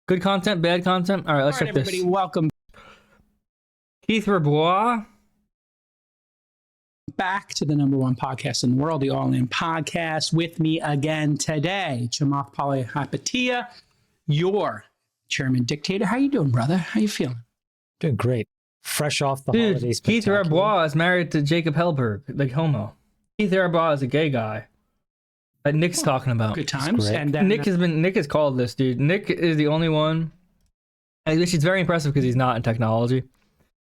Good content, bad content. All right, let's check everybody, this. welcome Keith Rabois. back to the #1 podcast in the world, the All In Podcast. With me again today, Chamath Palihapitiya, your chairman dictator. How you doing, brother? How you feeling? Doing great. Fresh off the holiday Dude, Keith spectacular. Rabois is married to Jacob Hellberg, like homo. Keith Rabois is a gay guy that Nick's talking about. Good times. great. And then, Nick has called this, dude. Nick is the only one, which is very impressive because he's not in technology.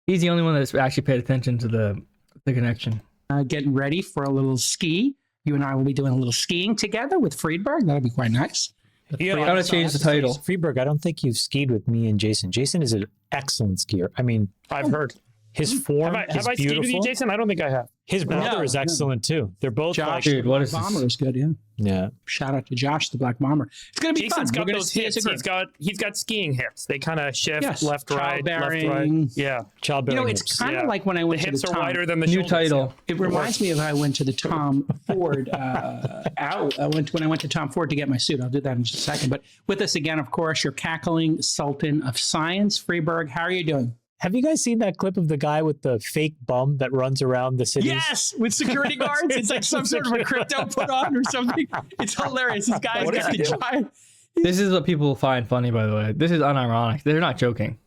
He's the only one that's actually paid attention to the connection. getting ready for a little ski. You and I will be doing a little skiing together with Friedberg. That'll be quite nice. I'm gonna change the title. Freeberg, I don't think you've skied with me and Jason. Jason is an excellent skier. I mean, I've heard. his form Have is I skied with beautiful. you, Jason? I don't think I have. His brother No, is no. excellent too. They're both Josh, like, Dude, what is Black this? Bomber is good, yeah. yeah. Shout out to Josh, the Black Bomber. It's going to be Jason's fun. got We're gonna those ski as a hips. group. He's got skiing hips. They kind of shift Yes. left, right, left, Childbearing. right. Yeah. Childbearing. It's hips. kind of Yeah. like when I The went to hips the are Tom. wider than the New shoulders. title. It reminds me of I went to the Tom Ford when I went to Tom Ford to get my suit. I'll do that in just a second. But with us again, of course, your cackling sultan of science, Freeberg. How are you doing? Have you guys seen that clip of the guy with the fake bum that runs around the city? Yes, with security guards. It's like some sort of a crypto put on or something. It's hilarious. This guy's got the giant. This is what people find funny, by the way. This is unironic. They're not joking.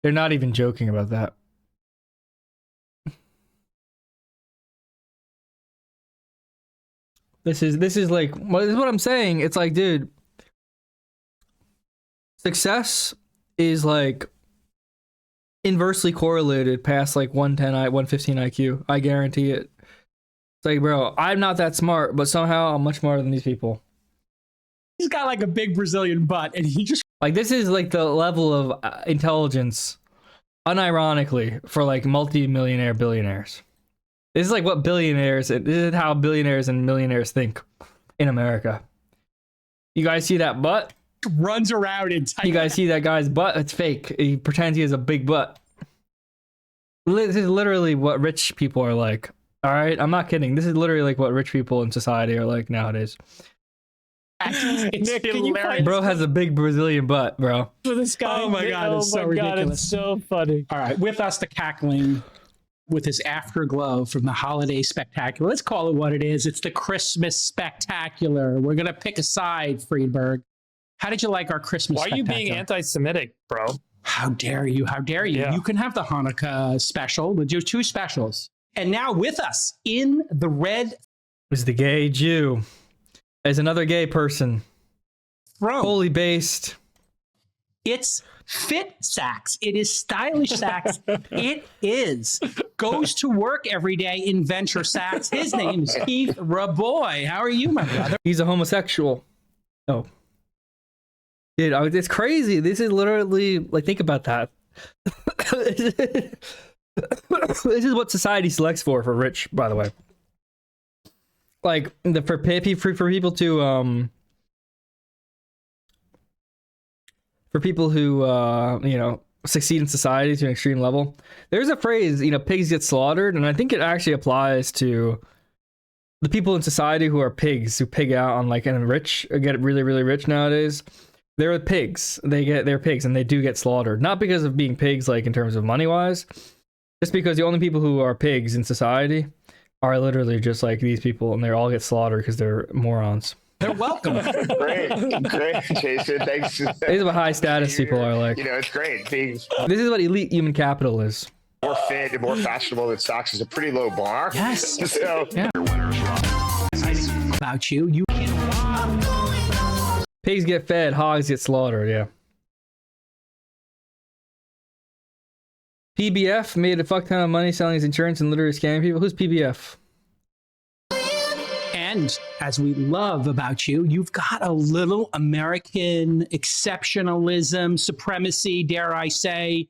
They're not even joking about that. This is like, this is what I'm saying. It's like, dude, success is like inversely correlated past like 110 115 IQ. I guarantee it. It's like, bro, I'm not that smart, but somehow I'm much smarter than these people. He's got like a big Brazilian butt, and he just Like, this is like the level of intelligence, unironically, for like multi-millionaire billionaires. This is like what billionaires, this is how billionaires and millionaires think in America. You guys see that butt? runs around in tight. You guys see that guy's butt? It's fake. He pretends he has a big butt. This is literally what rich people are like. All right? I'm not kidding. This is literally like what rich people in society are like nowadays. It's Nick, can you hilarious. Bro has a big Brazilian butt, bro. For this guy. Oh my God, it's so my God, ridiculous. it's so funny. All right, with us, the cackling, with his afterglow from the holiday spectacular. Let's call it what it is. It's the Christmas spectacular. We're gonna pick a side, Friedberg. How did you like our Christmas? Why are you being spectacular? anti-Semitic, bro? How dare you? How dare you? Yeah. You can have the Hanukkah special. We'll do 2 specials. And now with us in the red Is the gay Jew. As another gay person. throne, Fully based. it's Fit Sacks. It is stylish Sacks. It is goes to work every day in Venture Sacks. His name is Keith Rabois. How are you, my brother? He's a homosexual. Oh. Dude, it's crazy. This is literally, like, think about that. This is what society selects for rich, by the way. Like, for people to, for people who, succeed in society to an extreme level. There's a phrase, pigs get slaughtered, and I think it actually applies to the people in society who are pigs, who pig out on, like, and rich, or get really, really rich nowadays. They're pigs. They're pigs, and they do get slaughtered. Not because of being pigs, like, in terms of money-wise, just because the only people who are pigs in society are literally just like these people, and they all get slaughtered because they're morons. They're welcome. Great, Jason. Thanks. This is what high status people are like. It's great. Being This is what elite human capital is. more fit and more fashionable than socks is a pretty low bar. Yes. So Yeah. About you can Pigs get fed, hogs get slaughtered, yeah. PBF made a fuck ton of money selling his insurance and literally scamming people. Who's PBF? And as we love about you, you've got a little American exceptionalism, supremacy, dare I say.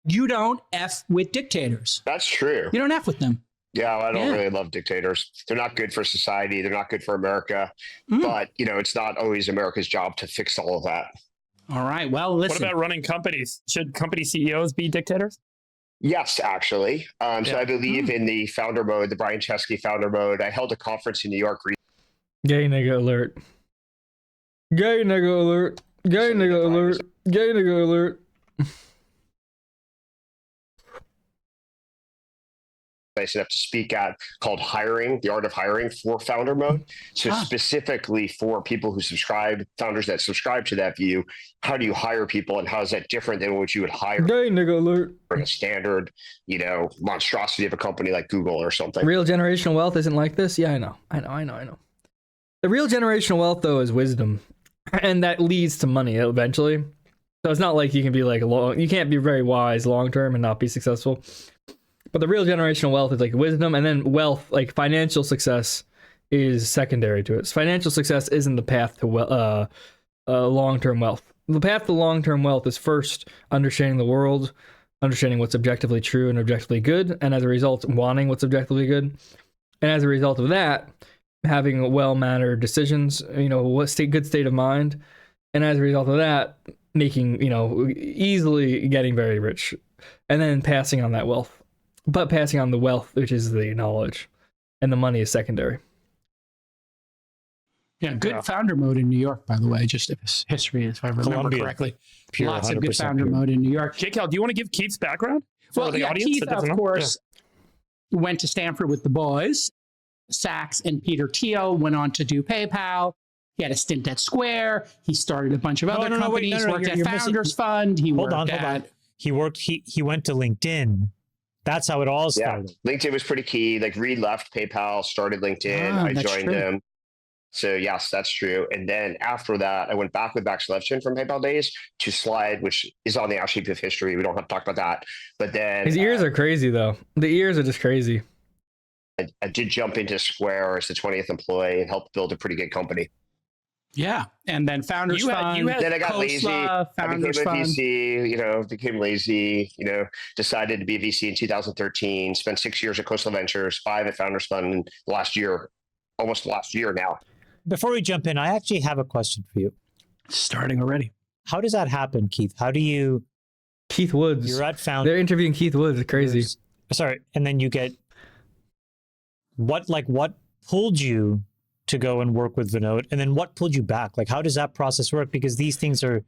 You don't F with dictators. that's true. You don't F with them. Yeah, I don't Yeah. really love dictators. They're not good for society. They're not good for America. Mm. But, it's not always America's job to fix all of that. All right. Well, What listen. about running companies? Should company CEOs be dictators? Yes, actually. So Yeah. I believe in the founder mode, the Brian Chesky founder mode. I held a conference in New York Gay nigga alert. Gay nigga alert. Gay nigga alert. Gay nigga alert. I set up to speak at called Hiring, the Art of Hiring for Founder Mode. So specifically for people who subscribe, founders that subscribe to that view, how do you hire people and how is that different than what you would hire Gay nigga alert. in a standard, monstrosity of a company like Google or something? Real generational wealth isn't like this? Yeah, I know. The real generational wealth, though, is wisdom. And that leads to money eventually. So it's not like you can be like, you can't be very wise long term and not be successful. But the real generational wealth is like wisdom, and then wealth, like financial success, is secondary to it. So financial success isn't the path to long-term wealth. The path to long-term wealth is first understanding the world, understanding what's objectively true and objectively good, and as a result, wanting what's objectively good. And as a result of that, having well-mannered decisions, good state of mind, and as a result of that, making, easily getting very rich, and then passing on that wealth. But passing on the wealth, which is the knowledge, and the money is secondary. Yeah, good founder mode in New York, by the way, just history, if I remember Columbia. correctly. Pure Lots of good 100% founder pure. mode in New York. JKL, do you want to give Keith's background for the audience? Keith, that doesn't of know? course, went to Stanford with the boys. Sachs and Peter Thiel went on to do PayPal. He had a stint at Square. He started a bunch of other companies. Worked at Founders Fund. Hold on. He went to LinkedIn. That's how it all started. Yeah, LinkedIn was pretty key. Like Reed left PayPal, started LinkedIn. I joined him. So yes, that's true. And then after that, I went back with Max Levchin from PayPal days to Slide, which is on the ash heap of history. We don't have to talk about that. But then his ears are crazy, though. The ears are just crazy. I did jump into Square as the 20th employee and helped build a pretty good company. Yeah, and then Founders Fund. Then I got lazy. I became a VC, became lazy, decided to be a VC in 2013, spent 6 years at Coastal Ventures, 5 at Founders Fund, and almost last year now. Before we jump in, I actually have a question for you. Starting already. How does that happen, Keith? How do you... Keith Woods. You're at Founders. They're interviewing Keith Woods. It's crazy. Sorry. And then you get... What pulled you to go and work with Vinod, and then what pulled you back? Like, how does that process work? Because these things are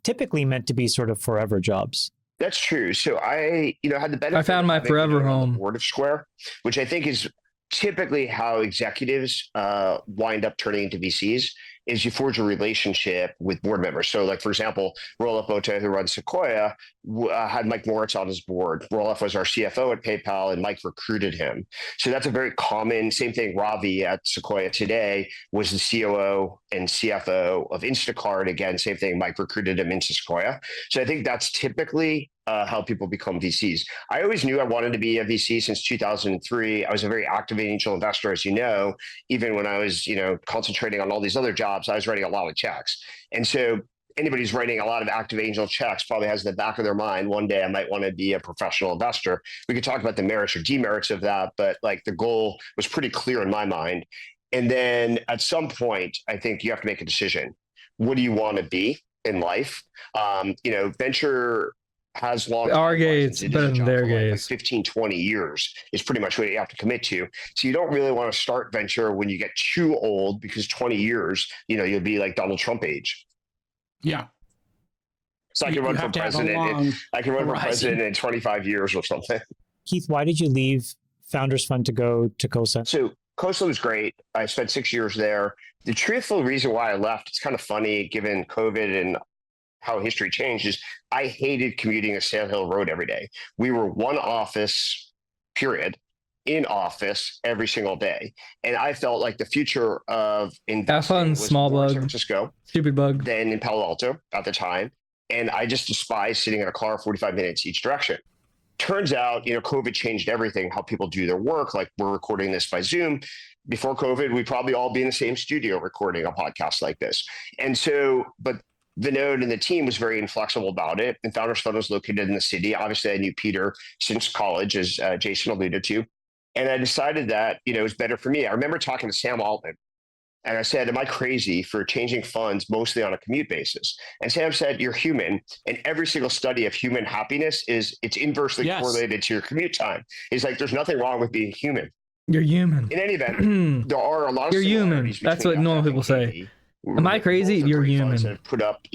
typically meant to be sort of forever jobs. That's true. So I, had the benefit. I found my forever home. Board of Square, which I think is typically how executives wind up turning into VCs. Is you forge a relationship with board members. So like, for example, Roelof Botha, who runs Sequoia, had Mike Moritz on his board. Roelof was our CFO at PayPal and Mike recruited him. So that's a very common, same thing. Ravi at Sequoia today was the COO and CFO of Instacart. Again, same thing. Mike recruited him into Sequoia. So I think that's typically how people become VCs. I always knew I wanted to be a VC since 2003. I was a very active angel investor, as you know. Even when I was, concentrating on all these other jobs, I was writing a lot of checks. And so anybody who's writing a lot of active angel checks probably has in the back of their mind, one day I might want to be a professional investor. We could talk about the merits or demerits of that, but like the goal was pretty clear in my mind. And then at some point, I think you have to make a decision. What do you want to be in life? Venture has long our gaze better than their gaze. 15, 20 years is pretty much what you have to commit to. So you don't really want to start venture when you get too old, because 20 years, you'll be like Donald Trump age. Yeah. So I can run for president. I can run for president in 25 years or something. Keith, why did you leave Founders Fund to go to COSA? So COSA was great. I spent 6 years there. The truthful reason why I left, it's kind of funny given COVID and how history changed, is I hated commuting to Sand Hill Road every day. We were one office, period, in office every single day. And I felt like the future of investing was small more in bug. San Francisco Stupid bug. than in Palo Alto at the time. And I just despised sitting in a car 45 minutes each direction. Turns out, COVID changed everything, how people do their work. Like, we're recording this by Zoom. Before COVID, we'd probably all be in the same studio recording a podcast like this. And so, but Vinod and the team was very inflexible about it. And Founders Fund was located in the city. Obviously, I knew Peter since college, as Jason alluded to. And I decided that, it was better for me. I remember talking to Sam Altman, and I said, am I crazy for changing funds mostly on a commute basis? And Sam said, you're human. And every single study of human happiness it's inversely correlated to your commute time. He's like, there's nothing wrong with being human. You're human. In any event, there are a lot of You're human. similarities That's between what normal FF people and say. KV. Am I crazy? Both are You're great funds human. that have put up,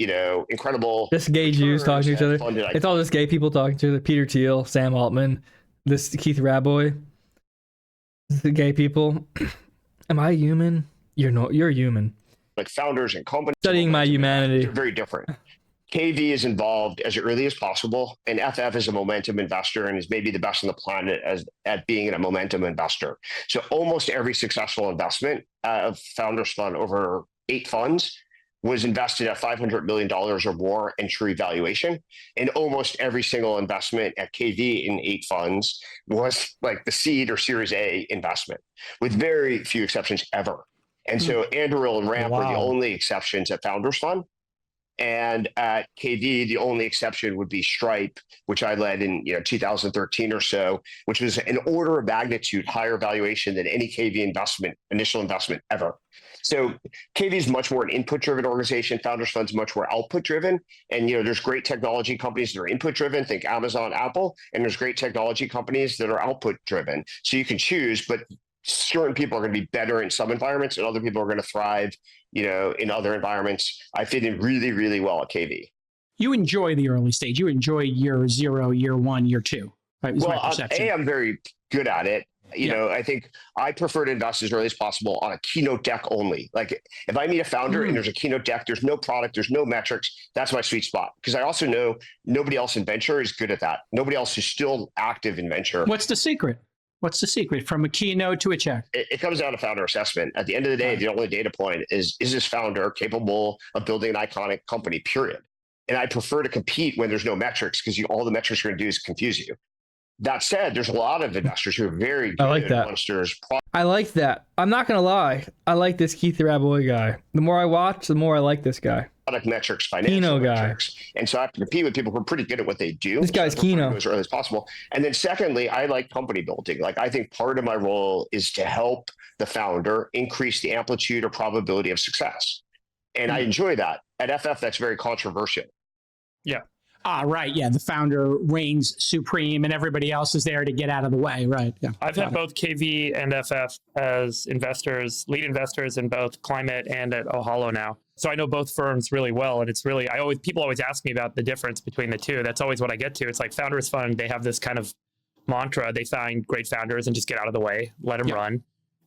incredible. Just gay Jews talking to each other. Funded It's all just gay people talking to each other. Peter Thiel, Sam Altman, this Keith Rabois. The gay people. Am I human? You're human. like founders and companies. Studying my humanity. They're very different. KV is involved as early as possible, and FF is a momentum investor and is maybe the best on the planet at being a momentum investor. So almost every successful investment of Founders Fund over 8 funds was invested at $500 million or more entry valuation. And almost every single investment at KV in 8 funds was like the seed or Series A investment, with very few exceptions ever. And so Anduril and Ramp are the only exceptions at Founders Fund. And at KV, the only exception would be Stripe, which I led in 2013 or so, which was an order of magnitude higher valuation than any KV initial investment ever. So KV is much more an input-driven organization. Founders Fund's much more output-driven. And there's great technology companies that are input-driven, think Amazon, Apple, and there's great technology companies that are output-driven. So you can choose, but certain people are going to be better in some environments, and other people are going to thrive, in other environments. I fit in really, really well at KV. You enjoy the early stage. You enjoy year 0, year 1, year 2. Right? Well, I'm very good at it. I think I prefer to invest as early as possible on a keynote deck only. Like if I meet a founder and there's a keynote deck, there's no product, there's no metrics, that's my sweet spot. Because I also know nobody else in venture is good at that. Nobody else is still active in venture. What's the secret? What's the secret from a keynote to a check? It comes down to founder assessment. At the end of the day, the only data point is this founder capable of building an iconic company, period. And I prefer to compete when there's no metrics, because all the metrics are going to do is confuse you. That said, there's a lot of investors who are very good I like that. monsters. I like that. I'm not going to lie. I like this Keith Rabois guy. The more I watch, the more I like this guy. Product metrics, financial Kino metrics. And so I have to compete with people who are pretty good at what they do. This guy's Kino. As early as possible. And then secondly, I like company building. Like I think part of my role is to help the founder increase the amplitude or probability of success. And I enjoy that. At FF, that's very controversial. Yeah. Right. Yeah. The founder reigns supreme and everybody else is there to get out of the way. Right. Yeah. I've had both KV and FF as investors, lead investors in both Climate and at Ohalo now. So I know both firms really well. And it's really, people always ask me about the difference between the two. That's always what I get to. It's like Founders Fund, they have this kind of mantra. They find great founders and just get out of the way, let them run.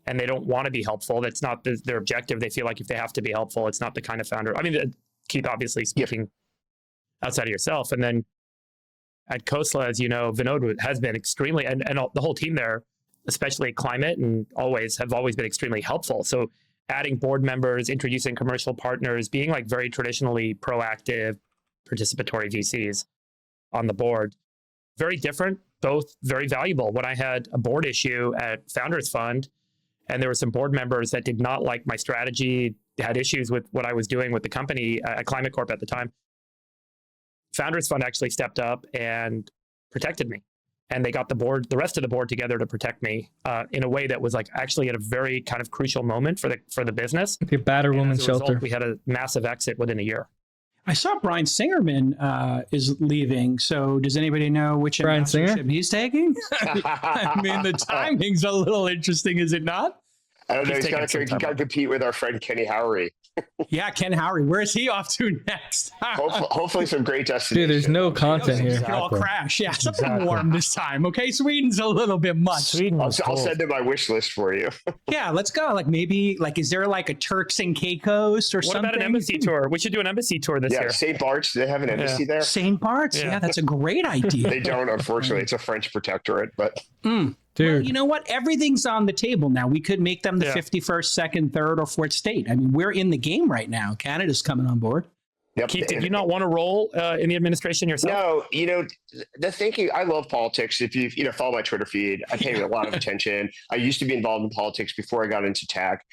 And they don't want to be helpful. That's not their objective. They feel like if they have to be helpful, it's not the kind of founder. I mean, Keith, obviously speaking outside of yourself. And then at Khosla, as you know, Vinod has been extremely, and the whole team there, especially Climate, and have always been extremely helpful. So adding board members, introducing commercial partners, being like very traditionally proactive, participatory VCs on the board, very different, both very valuable. When I had a board issue at Founders Fund, and there were some board members that did not like my strategy, had issues with what I was doing with the company at Climate Corp at the time, Founders Fund actually stepped up and protected me. And they got the rest of the board together to protect me in a way that was like actually at a very kind of crucial moment for the business. Like a battered woman's shelter. Result, we had a massive exit within a year. I saw Brian Singerman is leaving. So does anybody know which ambassadorship he's taking? I mean, the timing's a little interesting, is it not? I don't know. He's got to compete with our friend Kenny Howery. Yeah, Ken Howery. Where is he off to next? hopefully some great destination. Dude, there's no content here. Exactly. All crash. Yeah, something warm this time. Okay, Sweden's a little bit much. I'll send them my wish list for you. Yeah, let's go. Like maybe, is there like a Turks and Caicos or something? What about an embassy tour? We should do an embassy tour this year. Yeah, St. Bart's. Do they have an embassy there? St. Bart's. Yeah, that's a great idea. They don't, unfortunately. It's a French protectorate, but. Dude. Well, you know what? Everything's on the table now. We could make them the 51st, 2nd, 3rd, or 4th state. I mean, we're in the game right now. Canada's coming on board. Yep. Keith, did you not want to roll in the administration yourself? No, the thinking, I love politics. If you follow my Twitter feed, I pay a lot of attention. I used to be involved in politics before I got into tech.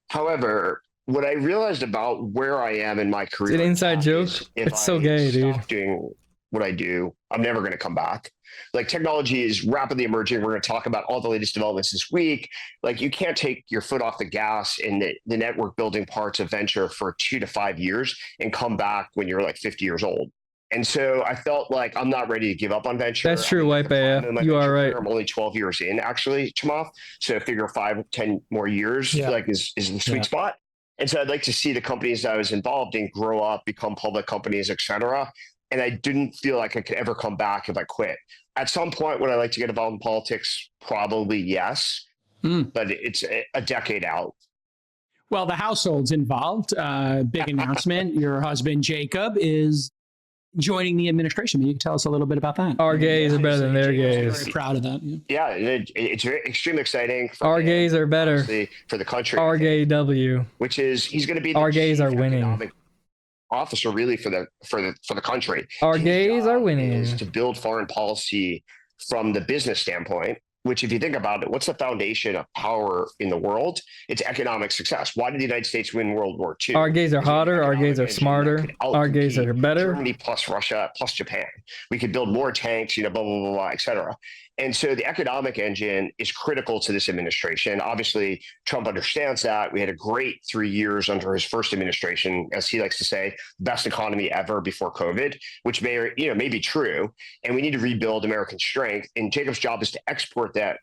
However, what I realized about where I am in my career. It's an inside joke. It's so gay, dude. Doing what I do, I'm never going to come back. Like technology is rapidly emerging. We're going to talk about all the latest developments this week. Like you can't take your foot off the gas in the network building parts of venture for 2 to 5 years and come back when you're like 50 years old. And so I felt like I'm not ready to give up on venture. That's true, I'm at the Wipe. prime of my You are venture right. career. I'm only 12 years in, actually, Chamath. So I figure 5-10 more years Yeah. like is the sweet spot. And so I'd like to see the companies that I was involved in grow up, become public companies, et cetera. And I didn't feel like I could ever come back if I quit. At some point, would I like to get involved in politics? Probably yes, but it's a decade out. Well, the household's involved. Big announcement. Your husband, Jacob, is joining the administration. Maybe you can tell us a little bit about that. Our gays are better than their gays. Very proud of that. Yeah, it's very, extremely exciting. Our gays are better. For the country. Our gay W. Which is he's going to be the Our gays are chief winning. economic officer really for the country. Our His gays are job winning. is to build foreign policy from the business standpoint, which if you think about it, what's the foundation of power in the world? It's economic success. Why did the United States win World War II? Our gays are hotter. Our gays are smarter. Our gays are better. Germany plus Russia plus Japan. We could build more tanks, blah, blah, blah, blah, et cetera. And so the economic engine is critical to this administration. Obviously, Trump understands that. We had a great 3 years under his first administration, as he likes to say, best economy ever before COVID, which may be true. And we need to rebuild American strength. And Jacob's job is to export that,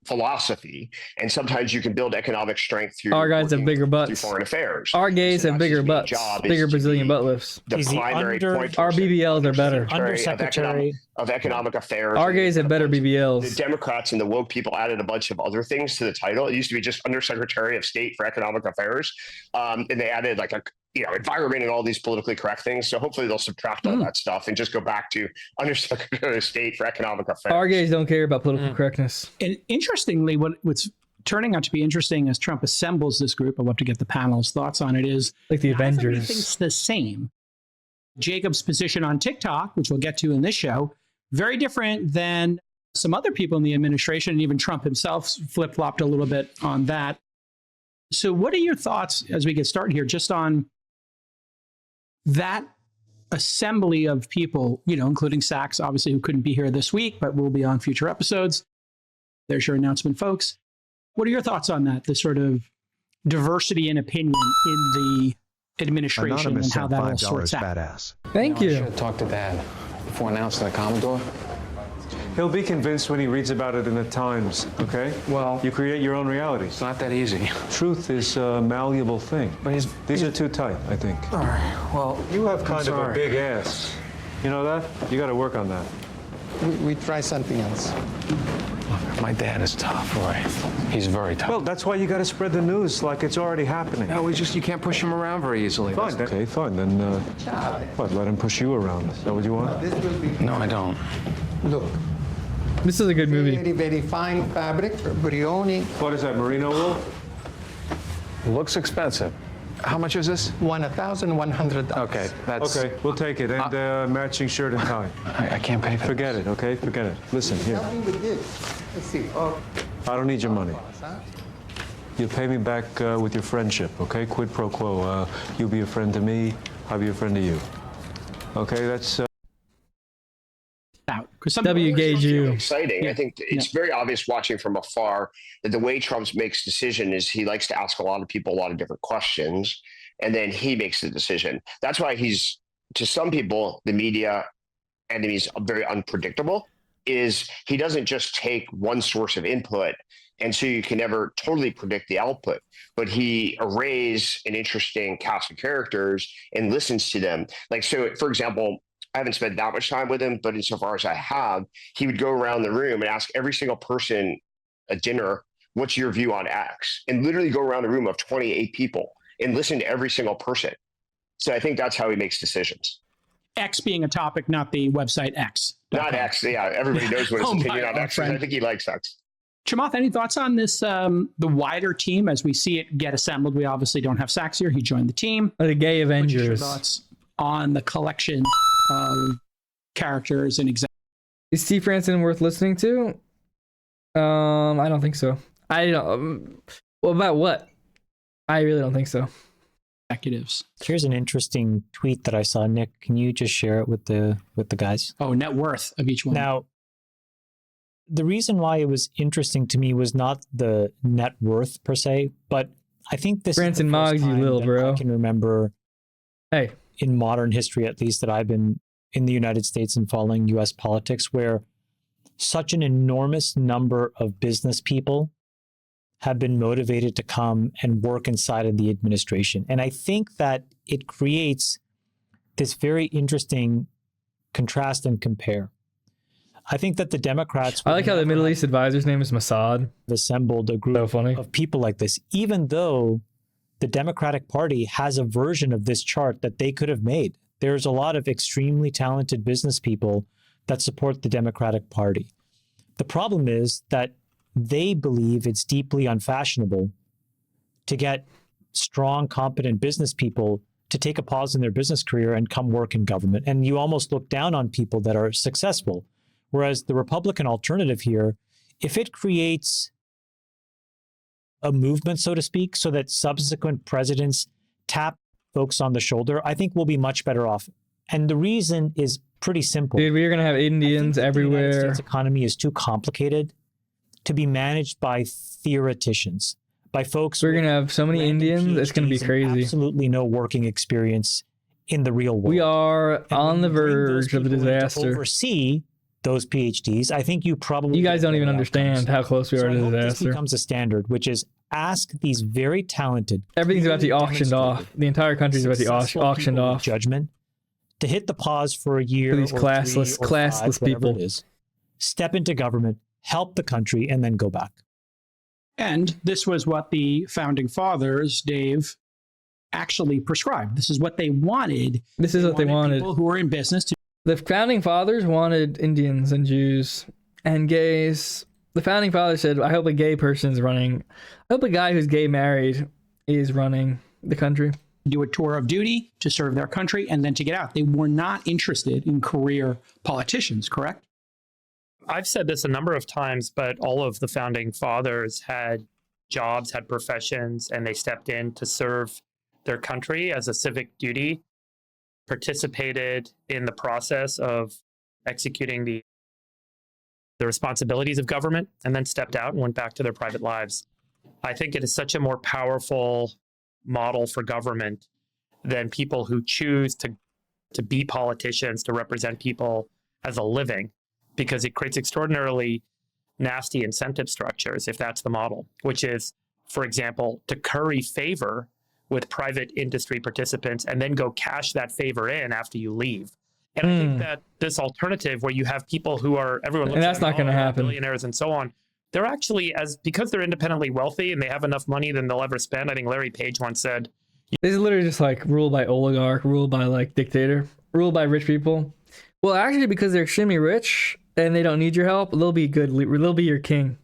philosophy. And sometimes you can build economic strength through Our guys have bigger through butts. foreign affairs. Our gays So have that's bigger his main butts. job is Bigger to Brazilian be butt lifts. The He's the primary point Our person, BBLs are better. Undersecretary of economic affairs. Our gays have better The BBLs. Democrats and the woke people added a bunch of other things to the title. It used to be just Undersecretary of State for Economic Affairs, and they added like a environment and all these politically correct things. So hopefully they'll subtract all that stuff and just go back to Undersecretary of State for Economic Affairs. Our gays don't care about political correctness. And interestingly, what's turning out to be interesting as Trump assembles this group, I'd love to get the panel's thoughts on it, is Like the not Avengers. everything's the same. Jacob's position on TikTok, which we'll get to in this show, very different than some other people in the administration, and even Trump himself flip-flopped a little bit on that. So what are your thoughts as we get started here just on that assembly of people, including Sachs, obviously, who couldn't be here this week, but will be on future episodes. There's your announcement, folks. What are your thoughts on that, the sort of diversity in opinion in the administration and how that all sorts out? Badass. Thank I you. should talk to Dad before announcing the Commodore. He'll be convinced when he reads about it in the Times, okay? Well, You create your own reality. it's not that easy. Truth is a malleable thing. But These are too tight, I think. all right. Well, You have I'm kind of a sorry. big ass. You know that? You got to work on that. We try something else. My dad is tough, Roy. He's very tough. Well, that's why you got to spread the news like it's already happening. No, you can't push him around very easily. Fine. Okay, fine. Then, what? Let him push you around. Is that what you want? This will be, No, I don't. look, This is a good movie. very, very fine fabric, Brioni, What is that, merino wool? Looks expensive. How much is this? $1,100. Okay, that's. Okay, we'll take it. And matching shirt and tie. I can't pay for Forget it, okay? Forget it. Listen, here. Help me with this. Let's see. Oh, I don't need your money. huh? You pay me back with your friendship, okay? Quid pro quo. You be a friend to me, I'll be a friend to you. Okay, that's... Out. 'Cause some W gauge you. Exciting. Yeah. I think it's very obvious watching from afar that the way Trump makes decision is he likes to ask a lot of people a lot of different questions, and then he makes the decision. That's why he's, to some people, the media enemies, very unpredictable. Is he doesn't just take one source of input, and so you can never totally predict the output. But he arrays an interesting cast of characters and listens to them. Like, so, for example, I haven't spent that much time with him, but insofar as I have, he would go around the room and ask every single person at dinner, what's your view on X? And literally go around the room of 28 people and listen to every single person. So I think that's how he makes decisions. X being a topic, not the website X. Not X. Yeah, everybody knows what his Oh my opinion on God, X is. friend. I think he likes X. Chamath, any thoughts on this, the wider team as we see it get assembled? We obviously don't have Sachs here. He joined the team. The gay What's your Avengers. thoughts on the collection of characters and Is Steve Franson worth listening to? I don't think so. I don't. Well, about what? I really don't think so. executives? Here's an interesting tweet that I saw. Nick, can you just share it with the guys? Oh, net worth of each one. Now, the reason why it was interesting to me was not the net worth per se, but I think this Branson is the first Moggs, you time little that bro. I can remember Hey, in modern history, at least, that I've been in the United States and following US politics where such an enormous number of business people have been motivated to come and work inside of the administration. And I think that it creates this very interesting contrast and compare. I think that the Democrats... I like how the Middle East advisor's name is Mossad. ...assembled a group of people like this, even though the Democratic Party has a version of this chart that they could have made. There's a lot of extremely talented business people that support the Democratic Party. The problem is that they believe it's deeply unfashionable to get strong, competent business people to take a pause in their business career and come work in government. And you almost look down on people that are successful. Whereas the Republican alternative here, if it creates a movement, so to speak, so that subsequent presidents tap folks on the shoulder, I think we'll be much better off. And the reason is pretty simple. Dude, we're going to have Indians everywhere. The United States economy is too complicated to be managed by theoreticians, by folks. We're going to have so many Indians, it's going to be crazy. Absolutely no working experience in the real world. We are on the verge of a disaster. To oversee those PhDs, I think you guys don't even understand how close we are to disaster. disaster. This becomes a standard, which is ask these very talented. Everything's about to be auctioned off. The entire country's about to be auctioned off. Judgment to hit the pause for a year. For these classless people. Step into government, help the country, and then go back. And this was what the founding fathers, Dave, actually prescribed. This is what they wanted. This is what they wanted. People who were in business to. The founding fathers wanted Indians and Jews and gays. The founding fathers said, I hope a gay person's running. I hope a guy who's gay married is running the country. Do a tour of duty to serve their country and then to get out. They were not interested in career politicians, correct? I've said this a number of times, but all of the founding fathers had jobs, had professions, and they stepped in to serve their country as a civic duty, participated in the process of executing the responsibilities of government, and then stepped out and went back to their private lives. I think it is such a more powerful model for government than people who choose to be politicians, to represent people as a living, because it creates extraordinarily nasty incentive structures if that's the model, which is, for example, to curry favor with private industry participants and then go cash that favor in after you leave. And I think that this alternative where you have people who are, everyone looks and that's at not going to happen. Billionaires and so on, they're actually, because they're independently wealthy and they have enough money than they'll ever spend. I think Larry Page once said, this is literally just like ruled by oligarch, ruled by like dictator, ruled by rich people. Well, actually, because they're extremely rich and they don't need your help, they'll be good. They'll be your king.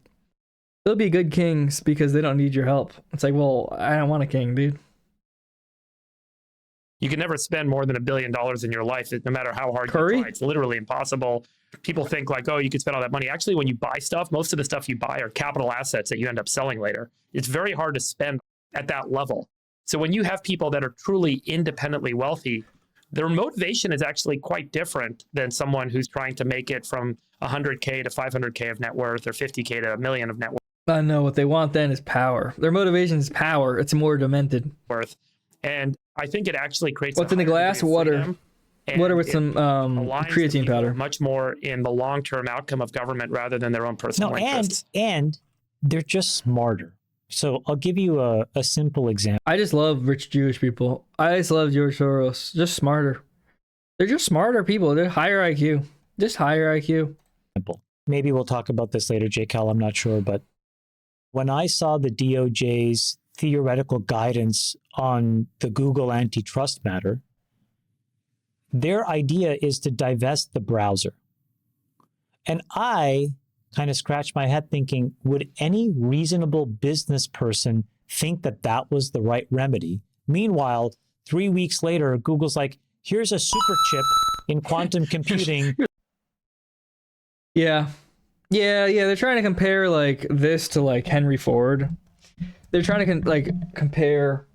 They'll be good kings because they don't need your help. It's like, well, I don't want a king, dude. You can never spend more than $1 billion in your life, no matter how hard you try. It's literally impossible. People think like, oh, you could spend all that money. Actually, when you buy stuff, most of the stuff you buy are capital assets that you end up selling later. It's very hard to spend at that level. So when you have people that are truly independently wealthy, their motivation is actually quite different than someone who's trying to make it from 100K to 500K of net worth or 50K to $1 million of net I know what they want then is power. Their motivation is power. It's more demented. worth. And I think it actually creates what's in the glass? Water. Water with some creatine powder. Much more in the long-term outcome of government rather than their own personal interests. And they're just smarter. So I'll give you a simple example. I just love rich Jewish people. I just love George Soros. Just smarter. They're just smarter people. They're higher IQ. Just higher IQ. Maybe we'll talk about this later, J. Cal. I'm not sure. But when I saw the DOJ's theoretical guidance on the Google antitrust matter, their idea is to divest the browser. And I kind of scratched my head thinking, would any reasonable business person think that that was the right remedy? Meanwhile, 3 weeks later, Google's like, here's a super chip in quantum computing. Yeah. They're trying to compare like this to like Henry Ford. They're trying to compare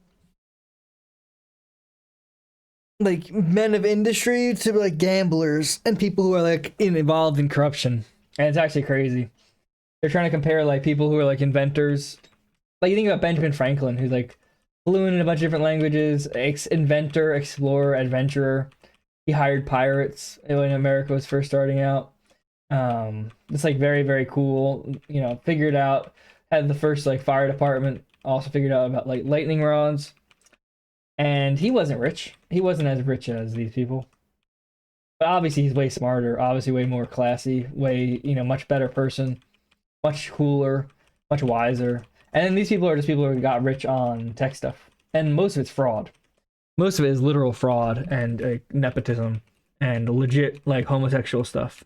like men of industry to like gamblers and people who are like involved in corruption. And it's actually crazy. They're trying to compare like people who are like inventors. Like you think about Benjamin Franklin, who's like fluent in a bunch of different languages, inventor, explorer, adventurer. He hired pirates when America was first starting out. It's like very, very cool. You know, figured out, had the first like fire department, also figured out about like lightning rods. And he wasn't rich. He wasn't as rich as these people. But obviously he's way smarter, obviously way more classy, way, you know, much better person, much cooler, much wiser. And then these people are just people who got rich on tech stuff. And most of it's fraud. Most of it is literal fraud and nepotism and legit like homosexual stuff.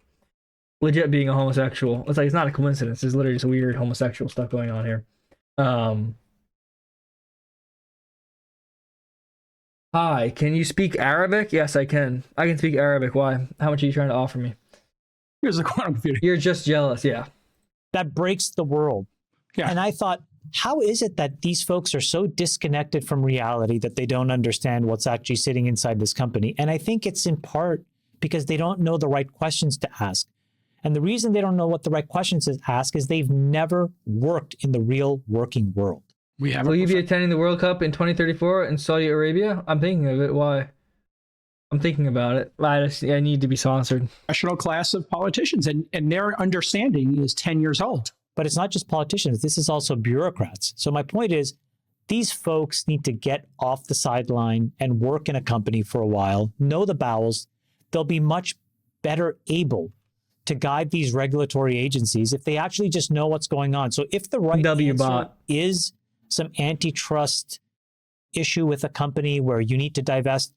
Legit being a homosexual. It's like, it's not a coincidence. It's literally just weird homosexual stuff going on here. Hi, can you speak Arabic? Yes, I can. I can speak Arabic. Why? How much are you trying to offer me? Here's the quantum computer. You're just jealous, yeah. That breaks the world. Yeah. And I thought, how is it that these folks are so disconnected from reality that they don't understand what's actually sitting inside this company? And I think it's in part because they don't know the right questions to ask. And the reason they don't know what the right questions to ask is they've never worked in the real working world. Will you be attending the World Cup in 2034 in Saudi Arabia? I'm thinking of it. Why? I'm thinking about it. I need to be sponsored. Professional class of politicians, and their understanding is 10 years old. But it's not just politicians. This is also bureaucrats. So my point is, these folks need to get off the sideline and work in a company for a while, know the bowels. They'll be much better able to guide these regulatory agencies if they actually just know what's going on. So if the right answer is some antitrust issue with a company where you need to divest,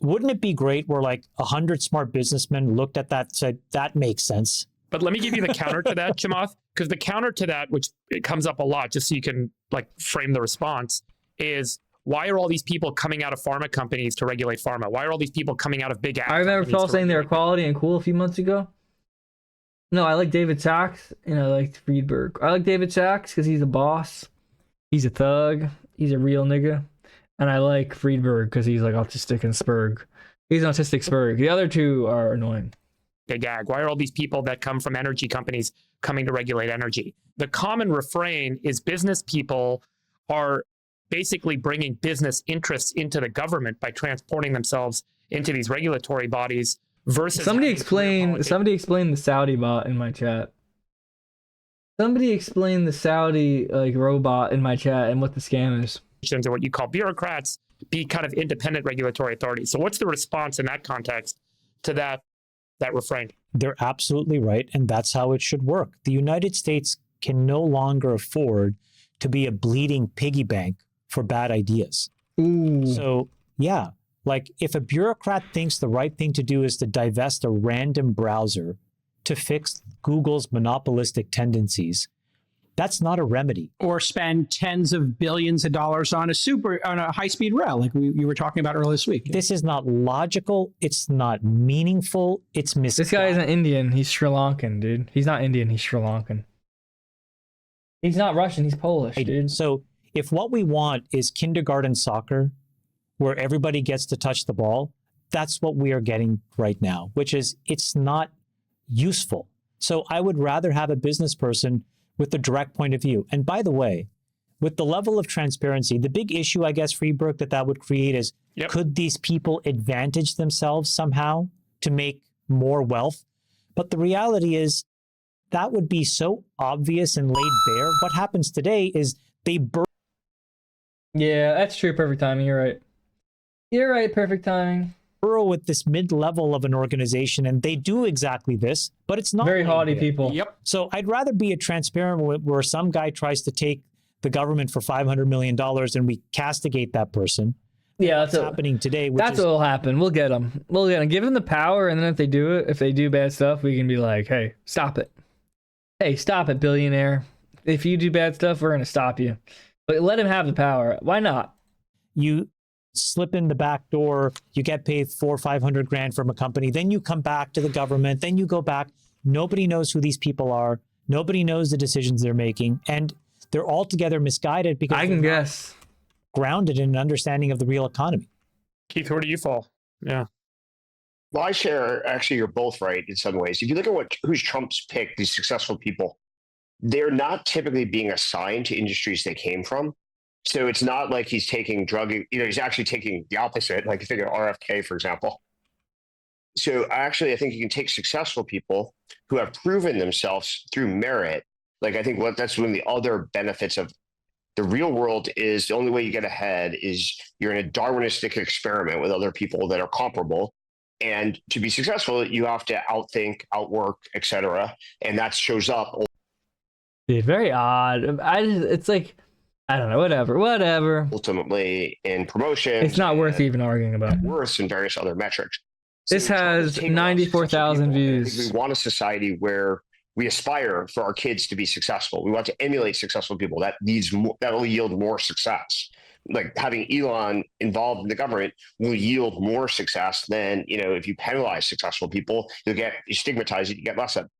wouldn't it be great where like 100 smart businessmen looked at that and said, that makes sense? But let me give you the counter to that, Chamath, because the counter to that, which it comes up a lot, just so you can like frame the response, is why are all these people coming out of pharma companies to regulate pharma? Why are all these people coming out of big ag? I remember Paul saying they're quality and cool a few months ago. No, I like David Sachs and I like Friedberg. I like David Sachs because he's a boss. He's a thug. He's a real nigga. And I like Friedberg because he's like autistic and Spurg. He's an autistic Spurg. The other two are annoying. Big ag. Why are all these people that come from energy companies coming to regulate energy? The common refrain is business people are basically bringing business interests into the government by transporting themselves into these regulatory bodies versus somebody explain the Saudi bot in my chat. Somebody explain the Saudi like robot in my chat and what the scam is. Or what you call bureaucrats be kind of independent regulatory authorities. So what's the response in that context to that refrain? They're absolutely right, and that's how it should work. The United States can no longer afford to be a bleeding piggy bank for bad ideas. Ooh. So, yeah, like if a bureaucrat thinks the right thing to do is to divest a random browser to fix Google's monopolistic tendencies, that's not a remedy. Or spend tens of billions of dollars on a high-speed rail, like we were talking about earlier this week. This is not logical. It's not meaningful. It's misguided. This guy isn't Indian. He's Sri Lankan, dude. He's not Indian. He's Sri Lankan. He's not Russian. He's Polish, dude. So if what we want is kindergarten soccer, where everybody gets to touch the ball, that's what we are getting right now, which is it's not useful. So I would rather have a business person with the direct point of view. And by the way, with the level of transparency, the big issue, I guess, Freebrook, that would create is, could these people advantage themselves somehow to make more wealth? But the reality is that would be so obvious and laid bare. What happens today is they Yeah, that's true. Perfect timing. You're right. You're right. Perfect timing. burrow with this mid-level of an organization, and they do exactly this, but it's not very haughty people. Yep. So I'd rather be a transparent where some guy tries to take the government for $500 million and we castigate that person. Yeah, that's happening today. That's what will happen. We'll get them. We'll get them. Give them the power, and then if they do bad stuff, we can be like, hey, stop it. Hey, stop it, billionaire. If you do bad stuff, we're going to stop you. But let him have the power. Why not? You slip in the back door, you get paid $400,000 or $500,000 from a company, then you come back to the government, then you go back. Nobody knows who these people are. Nobody knows the decisions they're making, and they're altogether misguided because I can guess grounded in an understanding of the real economy. Keith, where do you fall? Yeah. Well, I share, actually, you're both right in some ways. If you look at who's Trump's pick, these successful people, they're not typically being assigned to industries they came from. So it's not like he's taking he's actually taking the opposite. Like you think of RFK, for example. So actually, I think you can take successful people who have proven themselves through merit. Like I think that's one of the other benefits of the real world is the only way you get ahead is you're in a Darwinistic experiment with other people that are comparable. And to be successful, you have to outthink, outwork, etc. And that shows up. Dude, very odd. It's like, I don't know, whatever. Ultimately in promotions. It's not worth even arguing about. Worth and various other metrics. This has 94,000 views. I think we want a society where we aspire for our kids to be successful. We want to emulate successful people. That will yield more success. Like having Elon involved in the government will yield more success than, if you penalize successful people, you stigmatize it, you get less of it.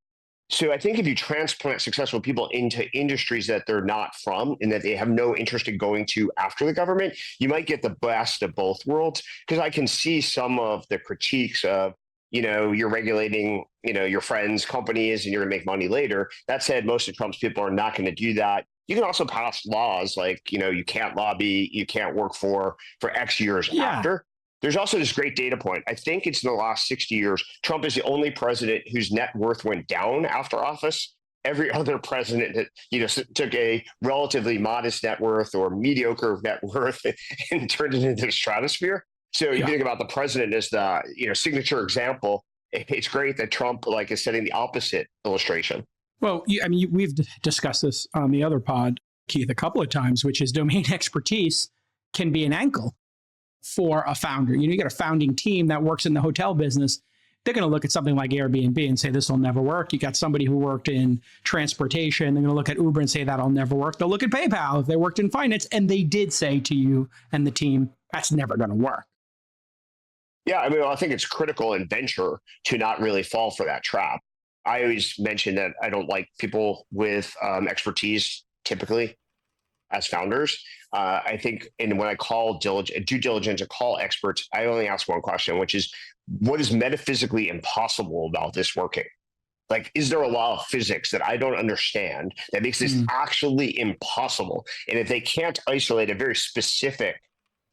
So I think if you transplant successful people into industries that they're not from and that they have no interest in going to after the government, you might get the best of both worlds. Because I can see some of the critiques of, you're regulating, your friends' companies and you're going to make money later. That said, most of Trump's people are not going to do that. You can also pass laws like, you can't lobby, you can't work for X years after. There's also this great data point. I think it's in the last 60 years, Trump is the only president whose net worth went down after office. Every other president that, took a relatively modest net worth or mediocre net worth and turned it into the stratosphere. So you think about the president as the, signature example. It's great that Trump is setting the opposite illustration. Well, we've discussed this on the other pod, Keith, a couple of times, which is domain expertise can be an ankle for a founder. You got a founding team that works in the hotel business. They're going to look at something like Airbnb and say, this will never work. You got somebody who worked in transportation. They're going to look at Uber and say, that'll never work. They'll look at PayPal if they worked in finance. And they did say to you and the team, that's never going to work. Yeah, I think it's critical in venture to not really fall for that trap. I always mention that I don't like people with expertise typically as founders. I think, and when I call due diligence or call experts, I only ask one question, which is, what is metaphysically impossible about this working? Like, is there a law of physics that I don't understand that makes this actually impossible? And if they can't isolate a very specific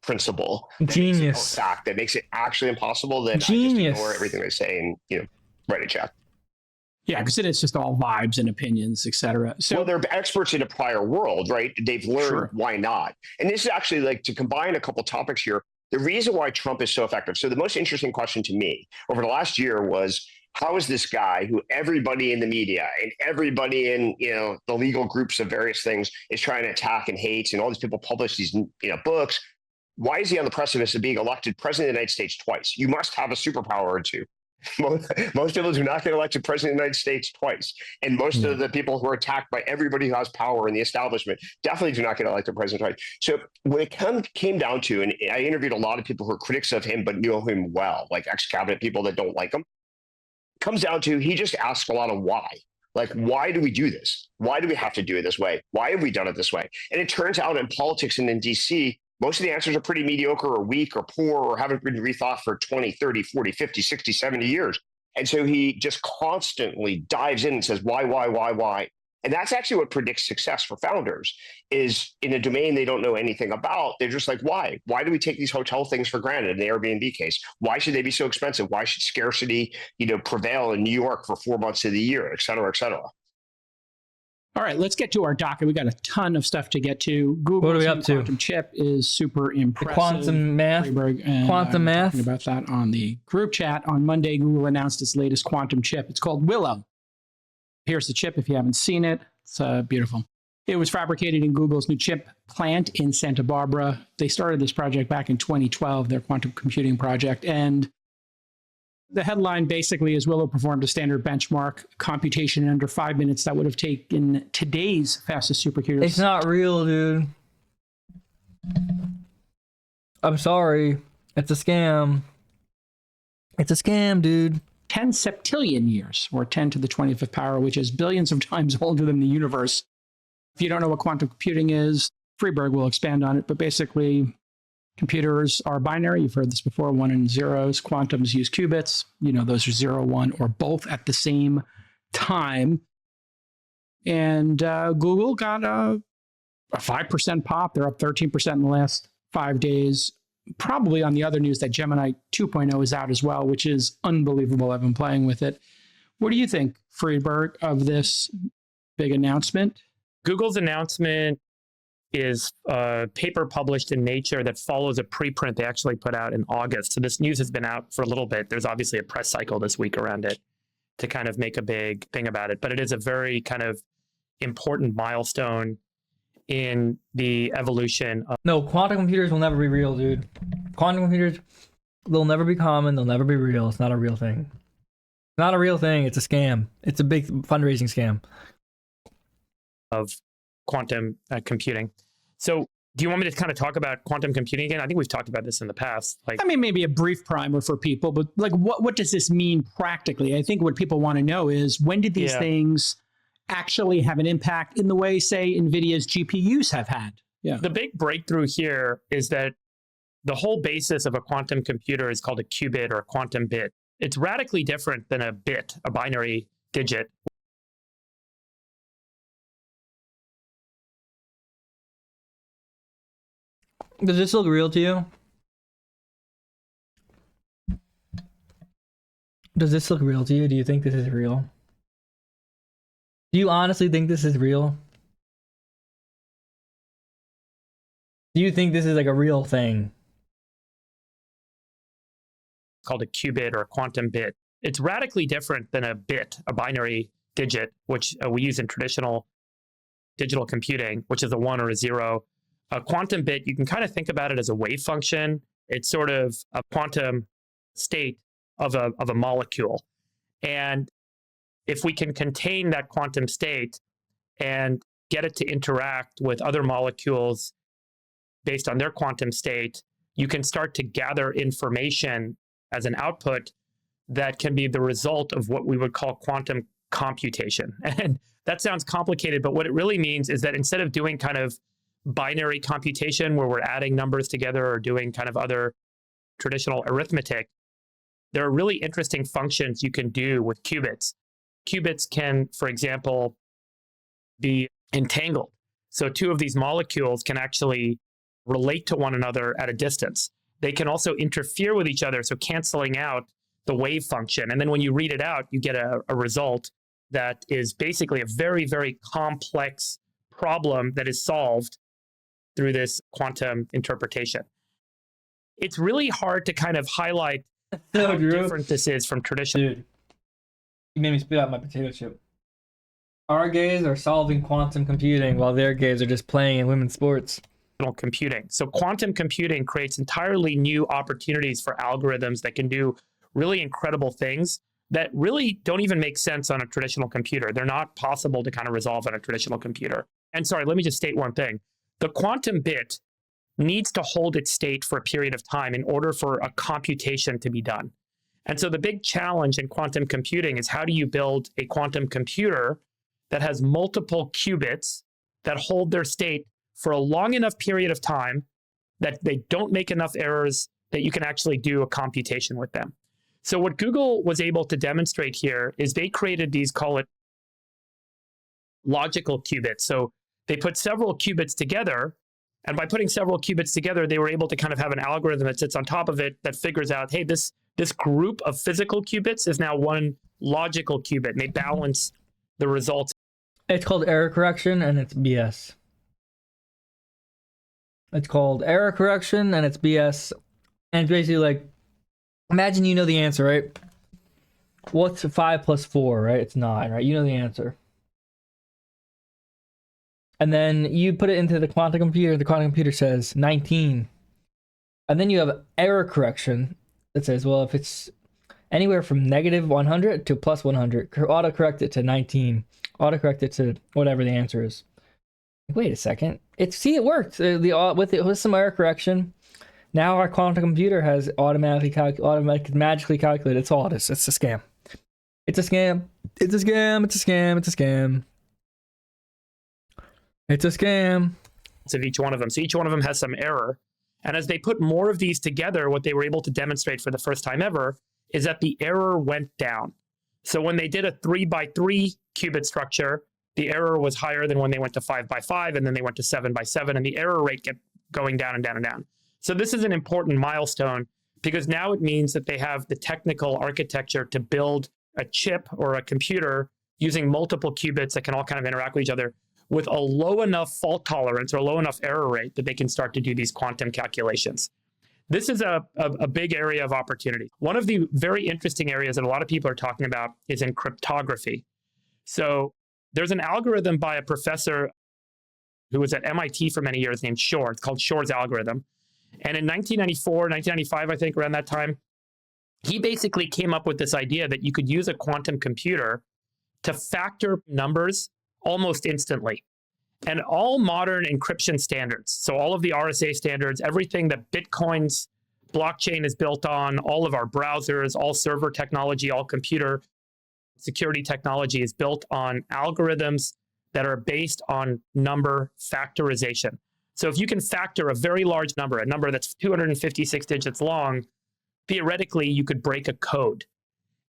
principle, genius fact that makes it actually impossible, then genius. I just ignore everything they say and write a check. Yeah, because it's just all vibes and opinions, et cetera. So, well, they're experts in a prior world, right? They've learned why not. And this is actually to combine a couple topics here. The reason why Trump is so effective. So the most interesting question to me over the last year was, how is this guy who everybody in the media and everybody in the legal groups of various things is trying to attack and hate, and all these people publish these books? Why is he on the precipice of being elected president of the United States twice? You must have a superpower or two. Most people do not get elected president of the United States twice. And most of the people who are attacked by everybody who has power in the establishment definitely do not get elected president twice. So when it came down to, and I interviewed a lot of people who are critics of him, but knew him well, like ex-cabinet people that don't like him, it comes down to, he just asks a lot of why. Like, why do we do this? Why do we have to do it this way? Why have we done it this way? And it turns out in politics and in DC, most of the answers are pretty mediocre or weak or poor or haven't been rethought for 20, 30, 40, 50, 60, 70 years. And so he just constantly dives in and says, why? And that's actually what predicts success for founders, is in a domain they don't know anything about. They're just like, why? Why do we take these hotel things for granted in the Airbnb case? Why should they be so expensive? Why should scarcity, prevail in New York for 4 months of the year, et cetera, et cetera? All right, let's get to our docket. We got a ton of stuff to get to. Google's what are we up to? Quantum chip is super impressive. The quantum math. Quantum math. Talking about that on the group chat on Monday. Google announced its latest quantum chip. It's called Willow. Here's the chip if you haven't seen it. It's beautiful. It was fabricated in Google's new chip plant in Santa Barbara. They started this project back in 2012, their quantum computing project, and the headline basically is Willow performed a standard benchmark computation in under 5 minutes that would have taken today's fastest supercomputers. It's not real, dude. I'm sorry. It's a scam. It's a scam, dude. 10 septillion years, or 10 to the 25th power, which is billions of times older than the universe. If you don't know what quantum computing is, Freeberg will expand on it, but basically, computers are binary. You've heard this before, 1 and zeros. Quantums use qubits. Those are 0, 1, or both at the same time. And Google got a 5% pop. They're up 13% in the last 5 days. probably on the other news that Gemini 2.0 is out as well, which is unbelievable. I've been playing with it. What do you think, Friedberg, of this big announcement? Google's announcement is a paper published in Nature that follows a preprint they actually put out in August. So this news has been out for a little bit. There's obviously a press cycle this week around it to kind of make a big thing about it. But it is a very kind of important milestone in the evolution of. No, quantum computers will never be real, dude. Quantum computers, they'll never be common. They'll never be real. It's not a real thing. It's not a real thing. It's a scam. It's a big fundraising scam. Of quantum computing. So do you want me to kind of talk about quantum computing again? I think we've talked about this in the past. I mean, maybe a brief primer for people, but like, what does this mean practically? I think what people want to know is, when did these things actually have an impact in the way, say, NVIDIA's GPUs have had? Yeah. The big breakthrough here is that the whole basis of a quantum computer is called a qubit or a quantum bit. It's radically different than a bit, a binary digit. Does this look real to you? Does this look real to you? Do you think this is real? Do you honestly think this is real? Do you think this is like a real thing? It's called a qubit or a quantum bit. It's radically different than a bit, a binary digit, which we use in traditional digital computing, which is a 1 or a 0. A quantum bit, you can kind of think about it as a wave function. It's sort of a quantum state of a molecule. And if we can contain that quantum state and get it to interact with other molecules based on their quantum state, you can start to gather information as an output that can be the result of what we would call quantum computation. And that sounds complicated, but what it really means is that instead of doing kind of binary computation where we're adding numbers together or doing kind of other traditional arithmetic, there are really interesting functions you can do with qubits. Qubits can, for example, be entangled. So two of these molecules can actually relate to one another at a distance. They can also interfere with each other, so canceling out the wave function. And then when you read it out, you get a result that is basically a very, very complex problem that is solved through this quantum interpretation. It's really hard to kind of highlight how different this is from traditional. Dude, you made me spit out my potato chip. Our gays are solving quantum computing while their gays are just playing in women's sports. Computing. So quantum computing creates entirely new opportunities for algorithms that can do really incredible things that really don't even make sense on a traditional computer. They're not possible to kind of resolve on a traditional computer. And sorry, let me just state one thing. The quantum bit needs to hold its state for a period of time in order for a computation to be done. And so the big challenge in quantum computing is, how do you build a quantum computer that has multiple qubits that hold their state for a long enough period of time that they don't make enough errors that you can actually do a computation with them. So what Google was able to demonstrate here is they created these, call it logical qubits. So they put several qubits together, and by putting several qubits together, they were able to kind of have an algorithm that sits on top of it that figures out, hey, this group of physical qubits is now one logical qubit, and they balance the results. It's called error correction, and it's BS. It's called error correction, and it's BS. And it's basically like, imagine you know the answer, right? What's 5 plus 4, right? It's 9, right? You know the answer. And then you put it into the quantum computer says 19. And then you have error correction that says, well, if it's anywhere from negative 100 to plus 100, autocorrect it to 19. Autocorrect it to whatever the answer is. Wait a second. It worked. With some error correction, now our quantum computer has magically calculated. It's all this. It's a scam. It's a scam. It's a scam. It's a scam. It's a scam. It's a scam. Of each one of them. So each one of them has some error. And as they put more of these together, what they were able to demonstrate for the first time ever is that the error went down. So when they did a 3x3 qubit structure, the error was higher than when they went to 5x5, and then they went to 7x7, and the error rate kept going down and down and down. So this is an important milestone because now it means that they have the technical architecture to build a chip or a computer using multiple qubits that can all kind of interact with each other with a low enough fault tolerance or low enough error rate that they can start to do these quantum calculations. This is a big area of opportunity. One of the very interesting areas that a lot of people are talking about is in cryptography. So there's an algorithm by a professor who was at MIT for many years named Shor. It's called Shor's algorithm. And in 1994, 1995, I think, around that time, he basically came up with this idea that you could use a quantum computer to factor numbers almost instantly. And all modern encryption standards, so all of the RSA standards, everything that Bitcoin's blockchain is built on, all of our browsers, all server technology, all computer security technology is built on algorithms that are based on number factorization. So if you can factor a very large number, a number that's 256 digits long, theoretically, you could break a code.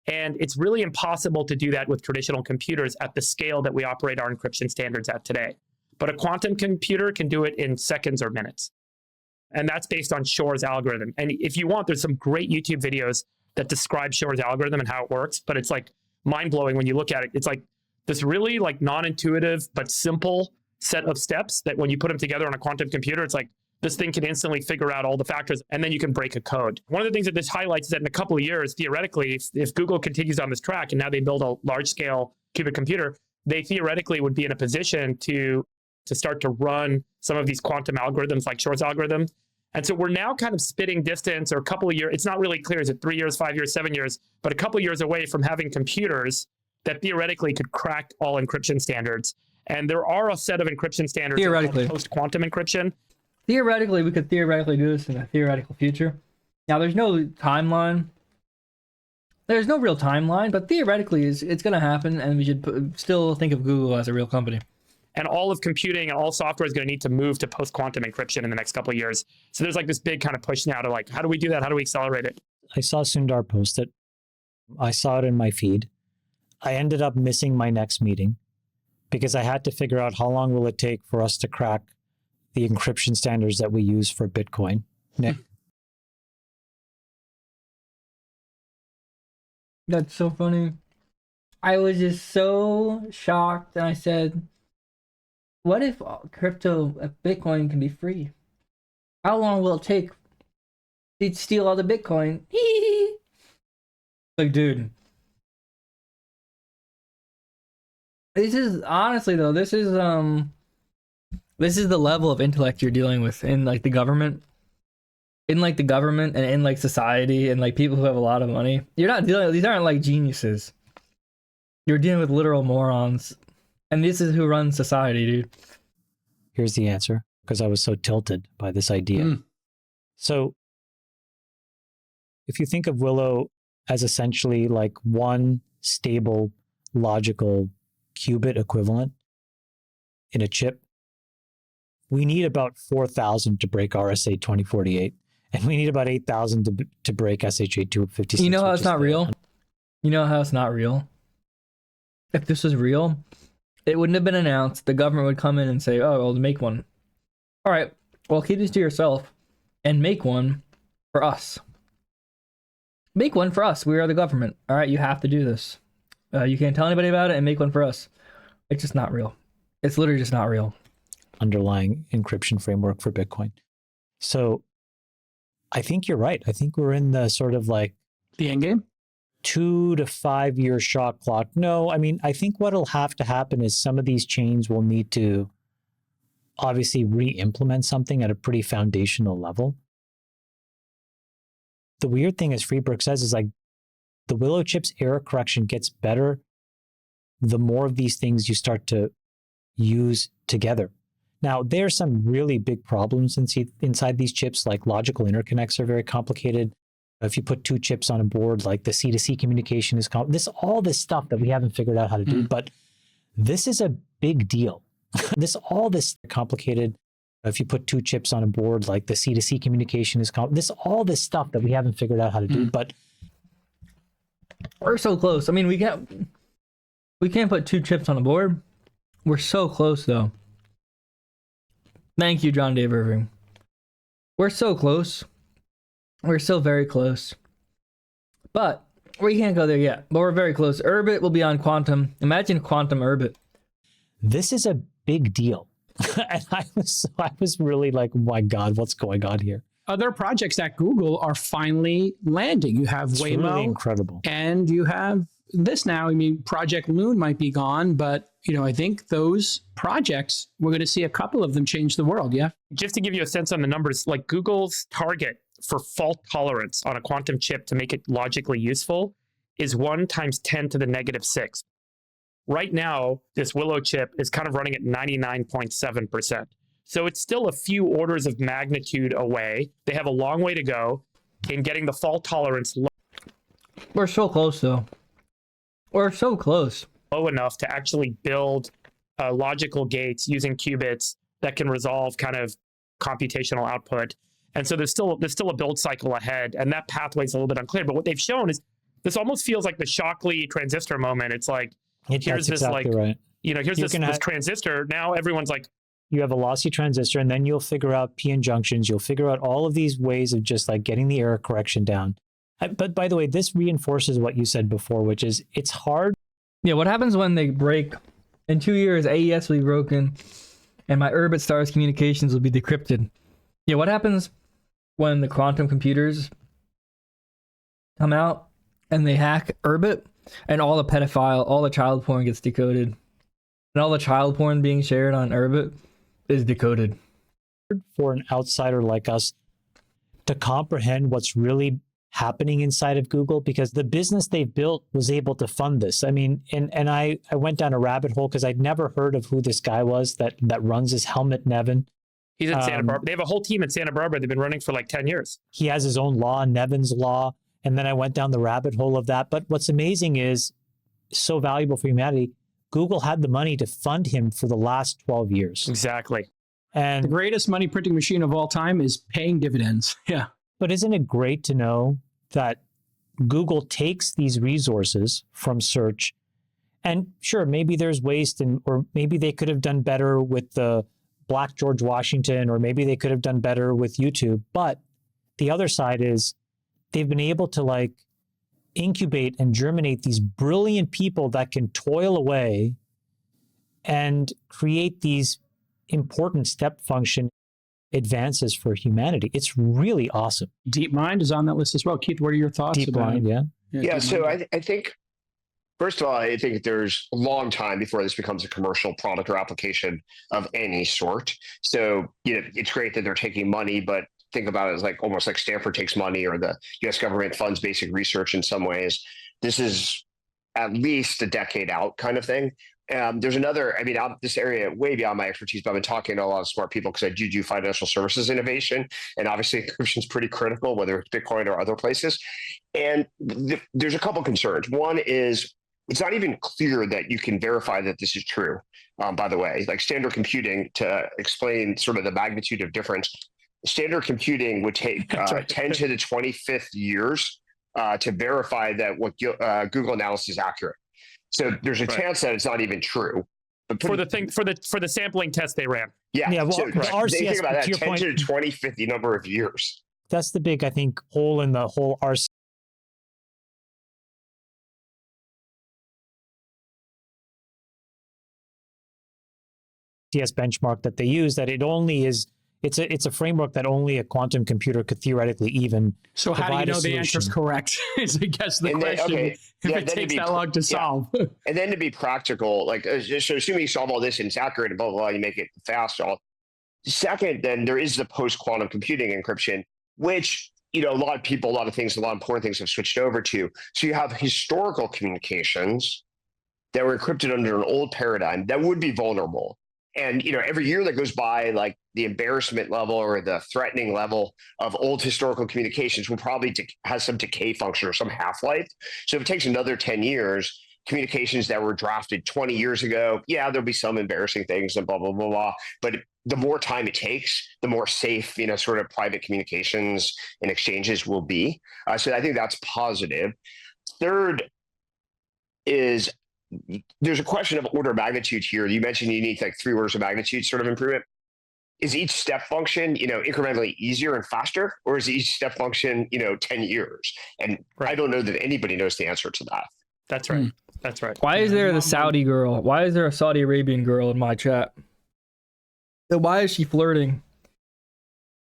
And it's really impossible to do that with traditional computers at the scale that we operate our encryption standards at today. But a quantum computer can do it in seconds or minutes. And that's based on Shor's algorithm. And if you want, there's some great YouTube videos that describe Shor's algorithm and how it works, but it's like mind-blowing when you look at it. It's like this really like non-intuitive but simple set of steps that when you put them together on a quantum computer, it's like this thing can instantly figure out all the factors and then you can break a code. One of the things that this highlights is that in a couple of years, theoretically, if Google continues on this track and now they build a large-scale qubit computer, they theoretically would be in a position to start to run some of these quantum algorithms like Shor's algorithm. And so we're now kind of spitting distance or a couple of years, it's not really clear, is it 3 years, 5 years, 7 years, but a couple of years away from having computers that theoretically could crack all encryption standards. And there are a set of encryption standards Theoretically. post-quantum encryption. Theoretically, we could theoretically do this in a theoretical future. Now, there's no timeline. There's no real timeline, but theoretically, it's going to happen, and we should still think of Google as a real company. And all of computing and all software is going to need to move to post-quantum encryption in the next couple of years. So there's like this big kind of push now to like, how do we do that? How do we accelerate it? I saw Sundar post it. I saw it in my feed. I ended up missing my next meeting because I had to figure out how long will it take for us to crack the encryption standards that we use for Bitcoin. Nick? That's so funny. I was just so shocked, and I said, what if Bitcoin can be free? How long will it take to steal all the Bitcoin? Like, dude. This is, honestly though, this is the level of intellect you're dealing with in like the government. In like the government and in like society and like people who have a lot of money. You're not dealing, these aren't like geniuses. You're dealing with literal morons. And this is who runs society, dude. Here's the answer, because I was so tilted by this idea. So if you think of Willow as essentially like one stable, logical qubit equivalent in a chip, we need about 4,000 to break RSA 2048, and we need about 8,000 to break SHA 256. You know how it's not real? You know how it's not real? If this was real, it wouldn't have been announced. The government would come in and say, oh, well, make one. All right, well, keep this to yourself and make one for us. Make one for us. We are the government. All right, you have to do this. You can't tell anybody about it and make one for us. It's just not real. It's literally just not real. Underlying encryption framework for Bitcoin. So I think you're right. I think we're in the sort of like The end game? 2 to 5 year shot clock. No, I mean, I think what'll have to happen is some of these chains will need to obviously re-implement something at a pretty foundational level. The weird thing, as Freeberg says, is like the Willow chip's error correction gets better the more of these things you start to use together. Now, there's some really big problems inside these chips, like logical interconnects are very complicated. If you put two chips on a board, like the C2C communication is all this stuff that we haven't figured out how to do, but this is a big deal. All this complicated. If you put two chips on a board, like the C2C communication is all this stuff that we haven't figured out how to do, but we're so close. I mean, we can't put two chips on a board. We're so close, though. Thank you, John Dave Irving. We're so close. We're still very close. But we can't go there yet. But we're very close. Urbit will be on quantum. Imagine quantum Urbit. This is a big deal. And I was really like, oh my God, what's going on here? Other projects at Google are finally landing. You have It's Waymo, really incredible. and you have this now. I mean, Project Loon might be gone, but I think those projects, we're going to see a couple of them change the world. Yeah. Just to give you a sense on the numbers, like Google's target for fault tolerance on a quantum chip to make it logically useful is 1 × 10⁻⁶. Right now, this Willow chip is kind of running at 99.7%. So it's still a few orders of magnitude away. They have a long way to go in getting the fault tolerance We're so close, though. We're so close. low enough to actually build logical gates using qubits that can resolve kind of computational output. And so there's still a build cycle ahead, and that pathway is a little bit unclear. But what they've shown is this almost feels like the Shockley transistor moment. It's like, here's this exactly right. Here's this transistor. Now everyone's like, You have a lossy transistor, and then you'll figure out p-n junctions. You'll figure out all of these ways of just like getting the error correction down. But by the way, this reinforces what you said before, which is it's hard. Yeah, what happens when they break? In 2 years, AES will be broken, and my Urbit Stars communications will be decrypted. Yeah, what happens when the quantum computers come out and they hack Urbit, and all the child porn gets decoded, and all the child porn being shared on Urbit is decoded. For an outsider like us to comprehend what's really happening inside of Google, because the business they've built was able to fund this. I mean, and I went down a rabbit hole because I'd never heard of who this guy was that runs this Helmut Nevin. he's in Santa Barbara. They have a whole team in Santa Barbara. They've been running for like 10 years. He has his own law, Nevin's law. And then I went down the rabbit hole of that. But what's amazing is, so valuable for humanity, Google had the money to fund him for the last 12 years. Exactly. The And greatest money printing machine of all time is paying dividends. Yeah. but isn't it great to know that Google takes these resources from search, and sure, maybe there's waste, or maybe they could have done better with the Black George Washington, or maybe they could have done better with YouTube. But the other side is they've been able to like incubate and germinate these brilliant people that can toil away and create these important step function advances for humanity. It's really awesome. DeepMind is on that list as well. Keith, what are your thoughts about it? DeepMind, yeah. Yeah, so DeepMind. I think, first of all, I think there's a long time before this becomes a commercial product or application of any sort. So, it's great that they're taking money, but think about it as like almost like Stanford takes money or the US government funds basic research in some ways. This is at least a decade out kind of thing. There's another, this area way beyond my expertise, but I've been talking to a lot of smart people because I do financial services innovation. And obviously encryption is pretty critical, whether it's Bitcoin or other places. And there's a couple concerns. One is it's not even clear that you can verify that this is true, by the way. Like standard computing, to explain sort of the magnitude of difference, standard computing would take 10 to the 25th years to verify that what Google announced is accurate. So there's a chance that it's not even true. But For the sampling test they ran. yeah, Yeah, well, so the they RCS, think about that, to your 10 point- to the 2050 number of years. That's the big, I think, hole in the whole RCS benchmark that they use, that it only is, it's a framework that only a quantum computer could theoretically even So how do you provide a know the answer's solution. correct? Is I guess the And then- question. okay, If yeah, it then to takes be that long to solve. And then to be practical, like, so assuming you solve all this and it's accurate and blah, blah, blah, you make it fast. Second, then there is the post-quantum computing encryption, which, a lot of people, a lot of important things have switched over to. So you have historical communications that were encrypted under an old paradigm that would be vulnerable. And, every year that goes by, like the embarrassment level or the threatening level of old historical communications will probably has some decay function or some half-life. So if it takes another 10 years, communications that were drafted 20 years ago, yeah, there'll be some embarrassing things and blah, blah, blah, blah. But the more time it takes, the more safe, sort of private communications and exchanges will be. So I think that's positive. Third is, there's a question of order of magnitude here. You mentioned you need like 3 orders of magnitude sort of improvement. is each step function, incrementally easier and faster, or is each step function, 10 years? And I don't know that anybody knows the answer to that. That's right. That's right. Why is there the Saudi girl? Why is there a Saudi Arabian girl in my chat? Why is she flirting?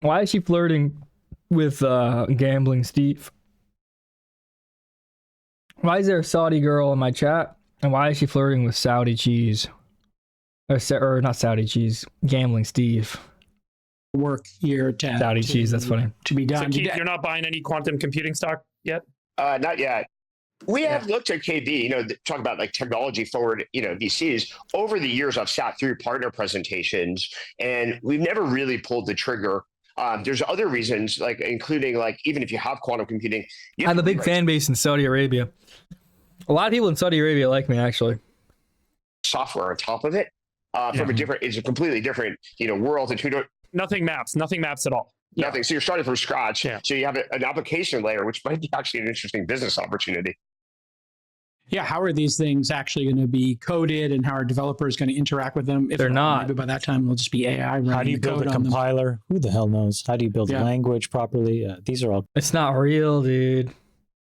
Why is she flirting with Gambling Steve? Why is there a Saudi girl in my chat? And why is she flirting with Saudi Cheese? Or not Saudi Cheese, Gambling Steve. Work here to Saudi Cheese, that's funny. to be So done. Keith, you're not buying any quantum computing stock yet? Not yet. We have looked at KB, talk about like technology forward, VCs. Over the years, I've sat through partner presentations and we've never really pulled the trigger. There's other reasons, like including like, even if you have quantum computing. I have a big fan base in Saudi Arabia. A lot of people in Saudi Arabia like me, actually. Software on top of it from it's a completely different, world. And Nothing maps at all. nothing. So you're starting from scratch. Yeah. So you have an application layer, which might be actually an interesting business opportunity. Yeah, how are these things actually going to be coded, and how are developers going to interact with them? If They're not. Maybe by that time, it'll just be AI running How do you the build code a on them. compiler? Who the hell knows? How do you build language properly? These are all It's not real, dude.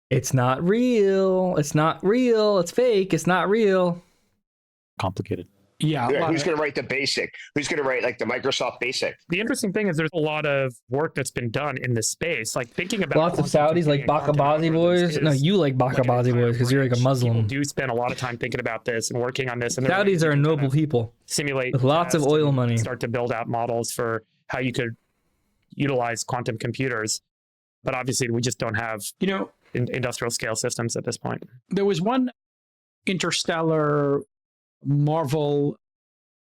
It's not real. It's not real. It's fake. It's not real. complicated. Yeah, Who's going to write the basic? Who's going to write like the Microsoft basic? The interesting thing is there's a lot of work that's been done in this space. Like thinking about Lots of Saudis like Bakabazi boys. No, you like Bakabazi boys because you're like a People Muslim. do spend a lot of time thinking about this and working on this. And Saudis are noble people simulate with lots of test, oil and money. start to build out models for how you could utilize quantum computers. But obviously, we just don't have industrial scale systems at this point. there was one interstellar Marvel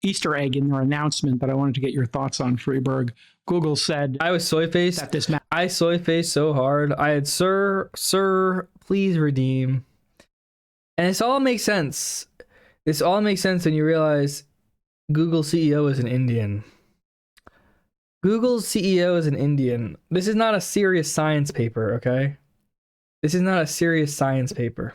Easter egg in their announcement that I wanted to get your thoughts on, Freeberg. Google said I was soy faced. that this map. I soy faced so hard. I had sir, please redeem. And this all makes sense. This all makes sense when you realize Google CEO is an Indian. Google's CEO is an Indian. This is not a serious science paper, okay? This is not a serious science paper.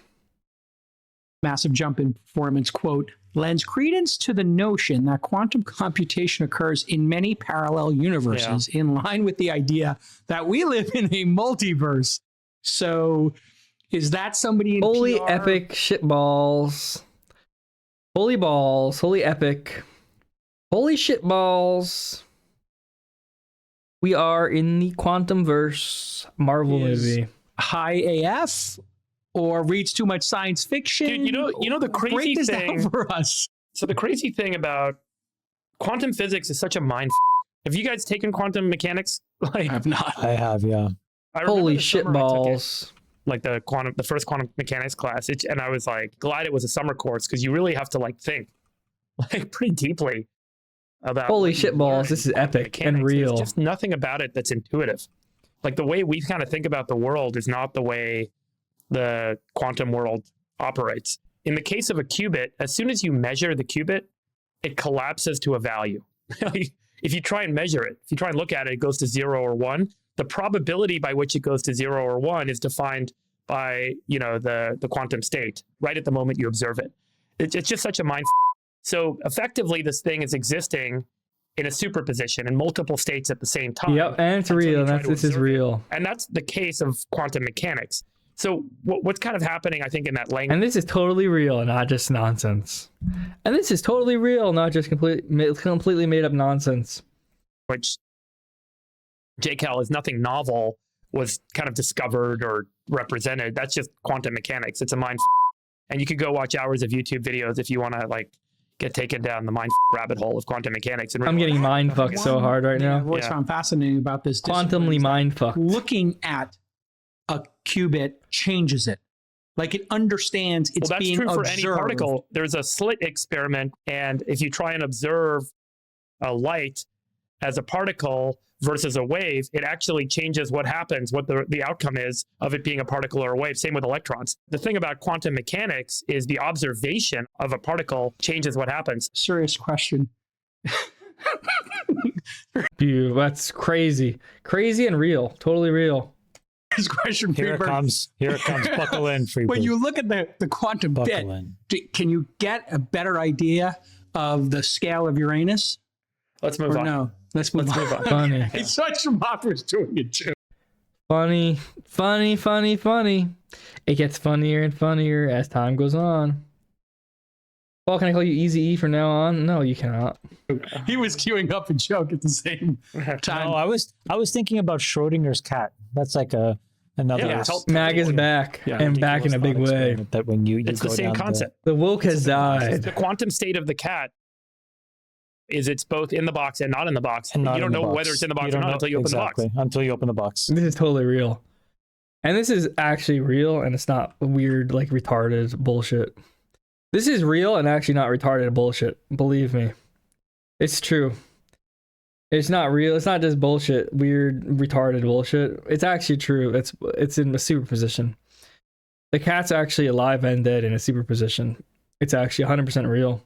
Massive jump in performance, quote, lends credence to the notion that quantum computation occurs in many parallel universes, in line with the idea that we live in a multiverse. So is that somebody in Holy PR? epic shitballs. Holy balls. Holy epic. Holy shitballs. We are in the quantum verse Marvel movie. High AF or reads too much science fiction? Dude, you know the crazy Break this thing down for us. So the crazy thing about quantum physics is such a mind. Have you guys taken quantum mechanics? Like, I have not. I have, yeah. I remember Holy the summer I took it, shitballs. like the first quantum mechanics class, and I was like glad it was a summer course because you really have to like think like pretty deeply about. Holy what you shitballs, learn this is in quantum epic and mechanics. real. There's just nothing about it that's intuitive. Like the way we kind of think about the world is not the way the quantum world operates. In the case of a qubit, as soon as you measure the qubit, it collapses to a value. If you try and measure it, if you try and look at it, it goes to 0 or 1. The probability by which it goes to 0 or 1 is defined by, the quantum state right at the moment you observe it. It's just such a mind. So effectively, this thing is existing in a superposition in multiple states at the same time. Yep, and it's until you real. try to This is observe it. real. And that's the case of quantum mechanics. So what's kind of happening, I think, in that language. And this is totally real, not just nonsense. And this is totally real, not just completely made up nonsense. Which JCal is nothing novel was kind of discovered or represented. That's just quantum mechanics. It's a mind. And you could go watch hours of YouTube videos if you want to like get taken down the mind rabbit hole of quantum mechanics. And I'm getting mind fucked so hard right now. What I found fascinating about this discipline Quantumly is that mind fucked. looking at a qubit changes it. Like it understands it's well, that's being true for observed. any particle. There's a slit experiment, and if you try and observe a light as a particle versus a wave, it actually changes what happens, what the outcome is of it being a particle or a wave. Same with electrons. The thing about quantum mechanics is the observation of a particle changes what happens. Serious question. Dude, that's crazy. Crazy and real. Totally real. This question, Here it Freeberg. comes. Here it comes. Buckle in, Freeberg. When you look at the quantum bit, Buckle in. can you get a better idea of the scale of Uranus? Let's move Or on. no? Let's move on. Funny. I thought Shemaf was doing it too. Funny. It gets funnier and funnier as time goes on. Well, can I call you Easy E from now on? No, you cannot. He was queuing up a joke at the same time. No, I was thinking about Schrodinger's cat. That's like another Yeah, Mag is back and back in a big way. That when you It's go the same down concept. The woke has The died. quantum state of the cat is it's both in the box and not in the box. And You not don't in the know box. whether it's in the box You or don't not know- until you open the box. exactly, until you open the box. This is totally real. And this is actually real, and it's not weird, like retarded bullshit. This is real and actually not retarded bullshit. Believe me. It's true. It's not real. It's not just bullshit, weird, retarded bullshit. It's actually true. It's in a superposition. The cat's actually alive and dead in a superposition. It's actually 100% real.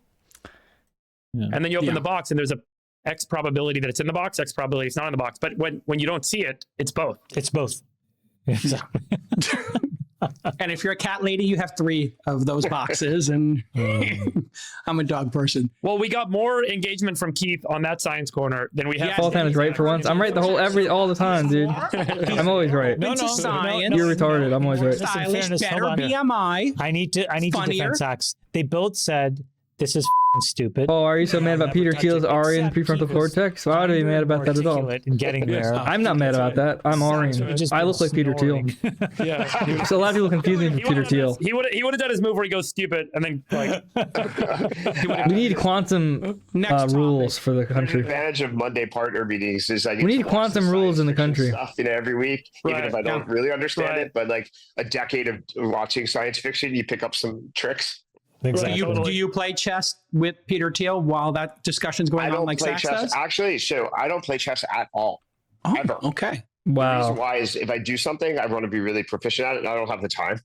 And then you open the box and there's a X probability that it's in the box, X probability it's not in the box. But when you don't see it, it's both. It's both. Exactly. And if you're a cat lady, you have 3 of those boxes. And I'm a dog person. Well, we got more engagement from Keith on that science corner than we have. Paul is right for once. I'm right all the time, dude. I'm always right. No, science. You're retarded. I'm always right. Listen, Stylish, fairness, better hold on. BMI. I need to Funnier. defend Sachs. They both said this is stupid. Oh, are you so mad about Never Peter touch Thiel's it, Aryan except prefrontal he was cortex? Why would I be mad about that at all? articulate in getting there. I'm not mad about that. I'm Aryan. Just I look like Peter Thiel. snoring. Yeah. So a lot of people confuse me with Peter Thiel. He would have done his move where he goes stupid and then like We need quantum Next rules for the The country. advantage of Monday partner meetings is I get We need to watch quantum the rules in the science fiction country. stuff, every week, even Right. if I don't really understand Right. it. But like a decade of watching science fiction, you pick up some tricks. Exactly. Do you play chess with Peter Thiel while that discussion's going I on don't like play Sachs chess does? actually. So I don't play chess at all. Oh, ever. okay. The reason Wow. why is if I do something, I want to be really proficient at it, and I don't have the time.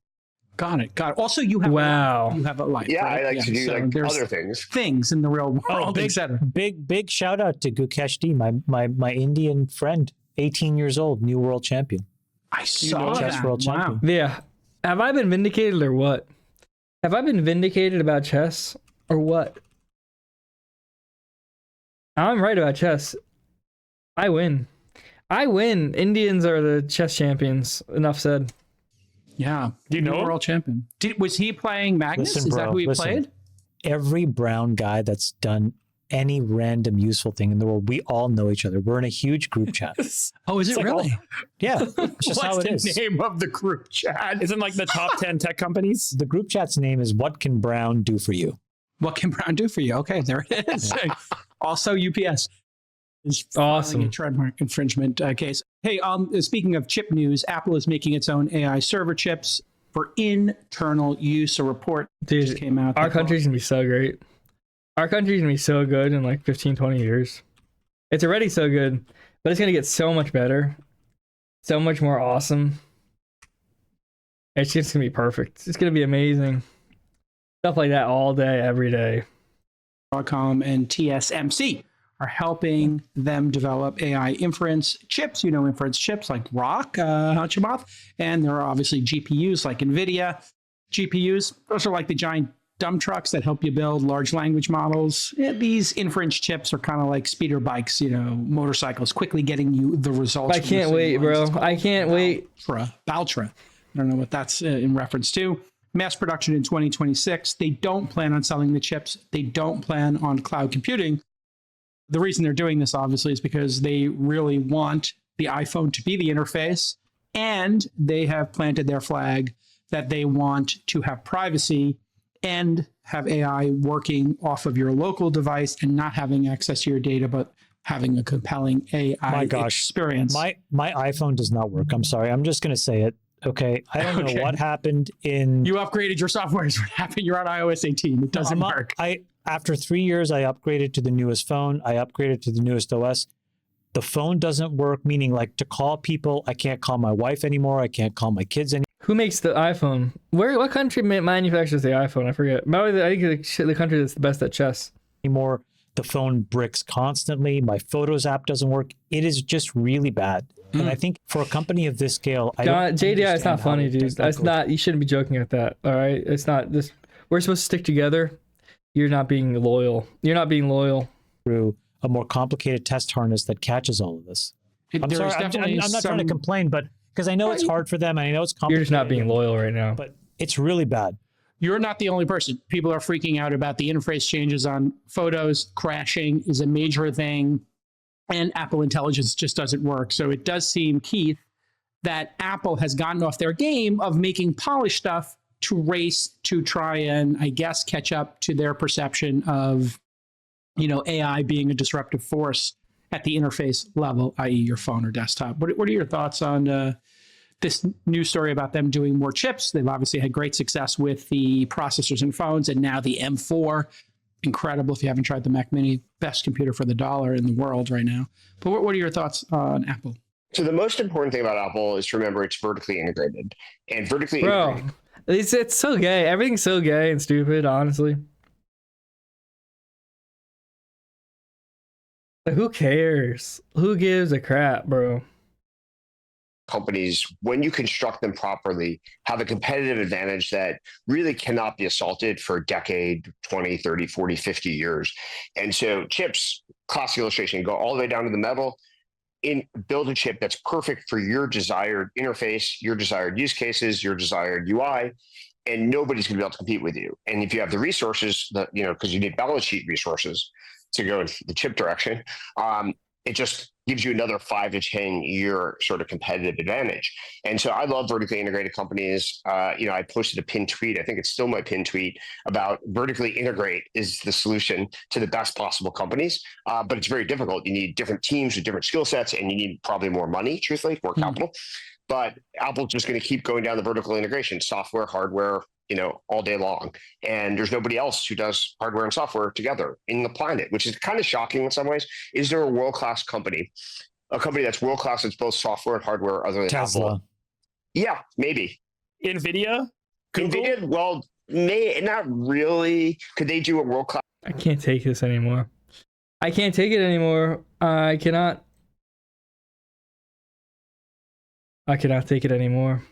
Got it. Also, you have Wow. you have a life. Yeah, right? I like to do so like there's other things. things in the real world, Oh, big, etc. big shout out to Gukesh D, my Indian friend, 18 years old, new world champion. I saw chess that. world Wow. champion. Yeah. Have I been vindicated or what? Have I been vindicated about chess or what? I'm right about chess. I win. Indians are the chess champions. Enough said. Yeah. Do you know New him? world champion. Was he playing Magnus? Listen, Is that bro, who he listen. played? Every brown guy that's done any random useful thing in the world, we all know each other. We're in a huge group chat. Oh, is it like really? Yeah, it's just how it is. name of the group chat? isn't like the top 10 tech companies. The group chat's name is "What Can Brown Do for You?" What can Brown do for you? Okay, there it is. Also, UPS is filing Awesome. a trademark infringement case. Hey, speaking of chip news, Apple is making its own AI server chips for internal use. A report just Dude, came out. our that- country's gonna be so great. Our country's gonna be so good in like 15, 20 years. It's already so good, but it's gonna get so much better. So much more awesome. It's just gonna be perfect. It's gonna be amazing. Stuff like that all day, every day. Broadcom and TSMC are helping them develop AI inference chips. You know, inference chips like Rock, Hachimoth, and there are obviously GPUs like NVIDIA. GPUs, those are like the giant dump trucks that help you build large language models. Yeah, these inference chips are kind of like speeder bikes, motorcycles, quickly getting you the results. I from can't the wait, same bro. ones. It's I can't wait. Baltra. I don't know what that's in reference to. Mass production in 2026. They don't plan on selling the chips. They don't plan on cloud computing. The reason they're doing this, obviously, is because they really want the iPhone to be the interface, and they have planted their flag that they want to have privacy and have AI working off of your local device and not having access to your data, but having a compelling AI My gosh. experience. My iPhone does not work. I'm sorry. I'm just gonna say it. Okay. I don't Okay. know what happened in. You upgraded your software. Is what happened. You're on iOS 18. It doesn't work. After 3 years, I upgraded to the newest phone. I upgraded to the newest OS. The phone doesn't work, meaning like to call people, I can't call my wife anymore. I can't call my kids anymore. Who makes the iPhone? What country manufactures the iPhone? I forget. By the way, I think the country that's the best at chess. The phone bricks constantly. My Photos app doesn't work. It is just really bad. And I think for a company of this scale, I don't JDI, it's understand not how funny, it dude. does That's go not. You shouldn't be joking at that. All right, it's not this. We're supposed to stick together. You're not being loyal. You're not being loyal. through a more complicated test harness that catches all of this. I'm There's sorry, definitely I'm not trying to some- complain, but because I know it's hard for them and I know it's You're complicated. just not being loyal right now. But it's really bad. You're not the only person. People are freaking out about the interface changes on photos. Crashing is a major thing, and Apple Intelligence just doesn't work. So it does seem, Keith, that Apple has gotten off their game of making polished stuff to race to try and, I guess, catch up to their perception of, AI being a disruptive force at the interface level, i.e. your phone or desktop. What are your thoughts on this news story about them doing more chips? They've obviously had great success with the processors and phones, and now the M4. Incredible. If you haven't tried the Mac Mini, best computer for the dollar in the world right now. But what are your thoughts on Apple? So the most important thing about Apple is to remember it's vertically integrated. And vertically integrated. It's so gay. Everything's so gay and stupid, honestly. Like, who cares? Who gives a crap, bro? Companies, when you construct them properly, have a competitive advantage that really cannot be assaulted for a decade, 20, 30, 40, 50 years. And so chips, classic illustration, go all the way down to the metal, build a chip that's perfect for your desired interface, your desired use cases, your desired UI, and nobody's going to be able to compete with you. And if you have the resources, because you need balance sheet resources to go in the chip direction, it just gives you another 5 to 10 year sort of competitive advantage. And so I love vertically integrated companies. I posted a pinned tweet. I think it's still my pinned tweet about vertically integrate is the solution to the best possible companies. But it's very difficult. You need different teams with different skill sets, and you need probably more money, truthfully, more capital. But Apple's just going to keep going down the vertical integration, software, hardware, all day long. And there's nobody else who does hardware and software together in the planet, which is kind of shocking in some ways. Is there a world-class company, a company that's world-class, that's both software and hardware other than Tesla. Apple? Yeah, maybe. NVIDIA? Google? NVIDIA, well, not really. Could they do a world-class? I can't take this anymore. I can't take it anymore. I cannot take it anymore.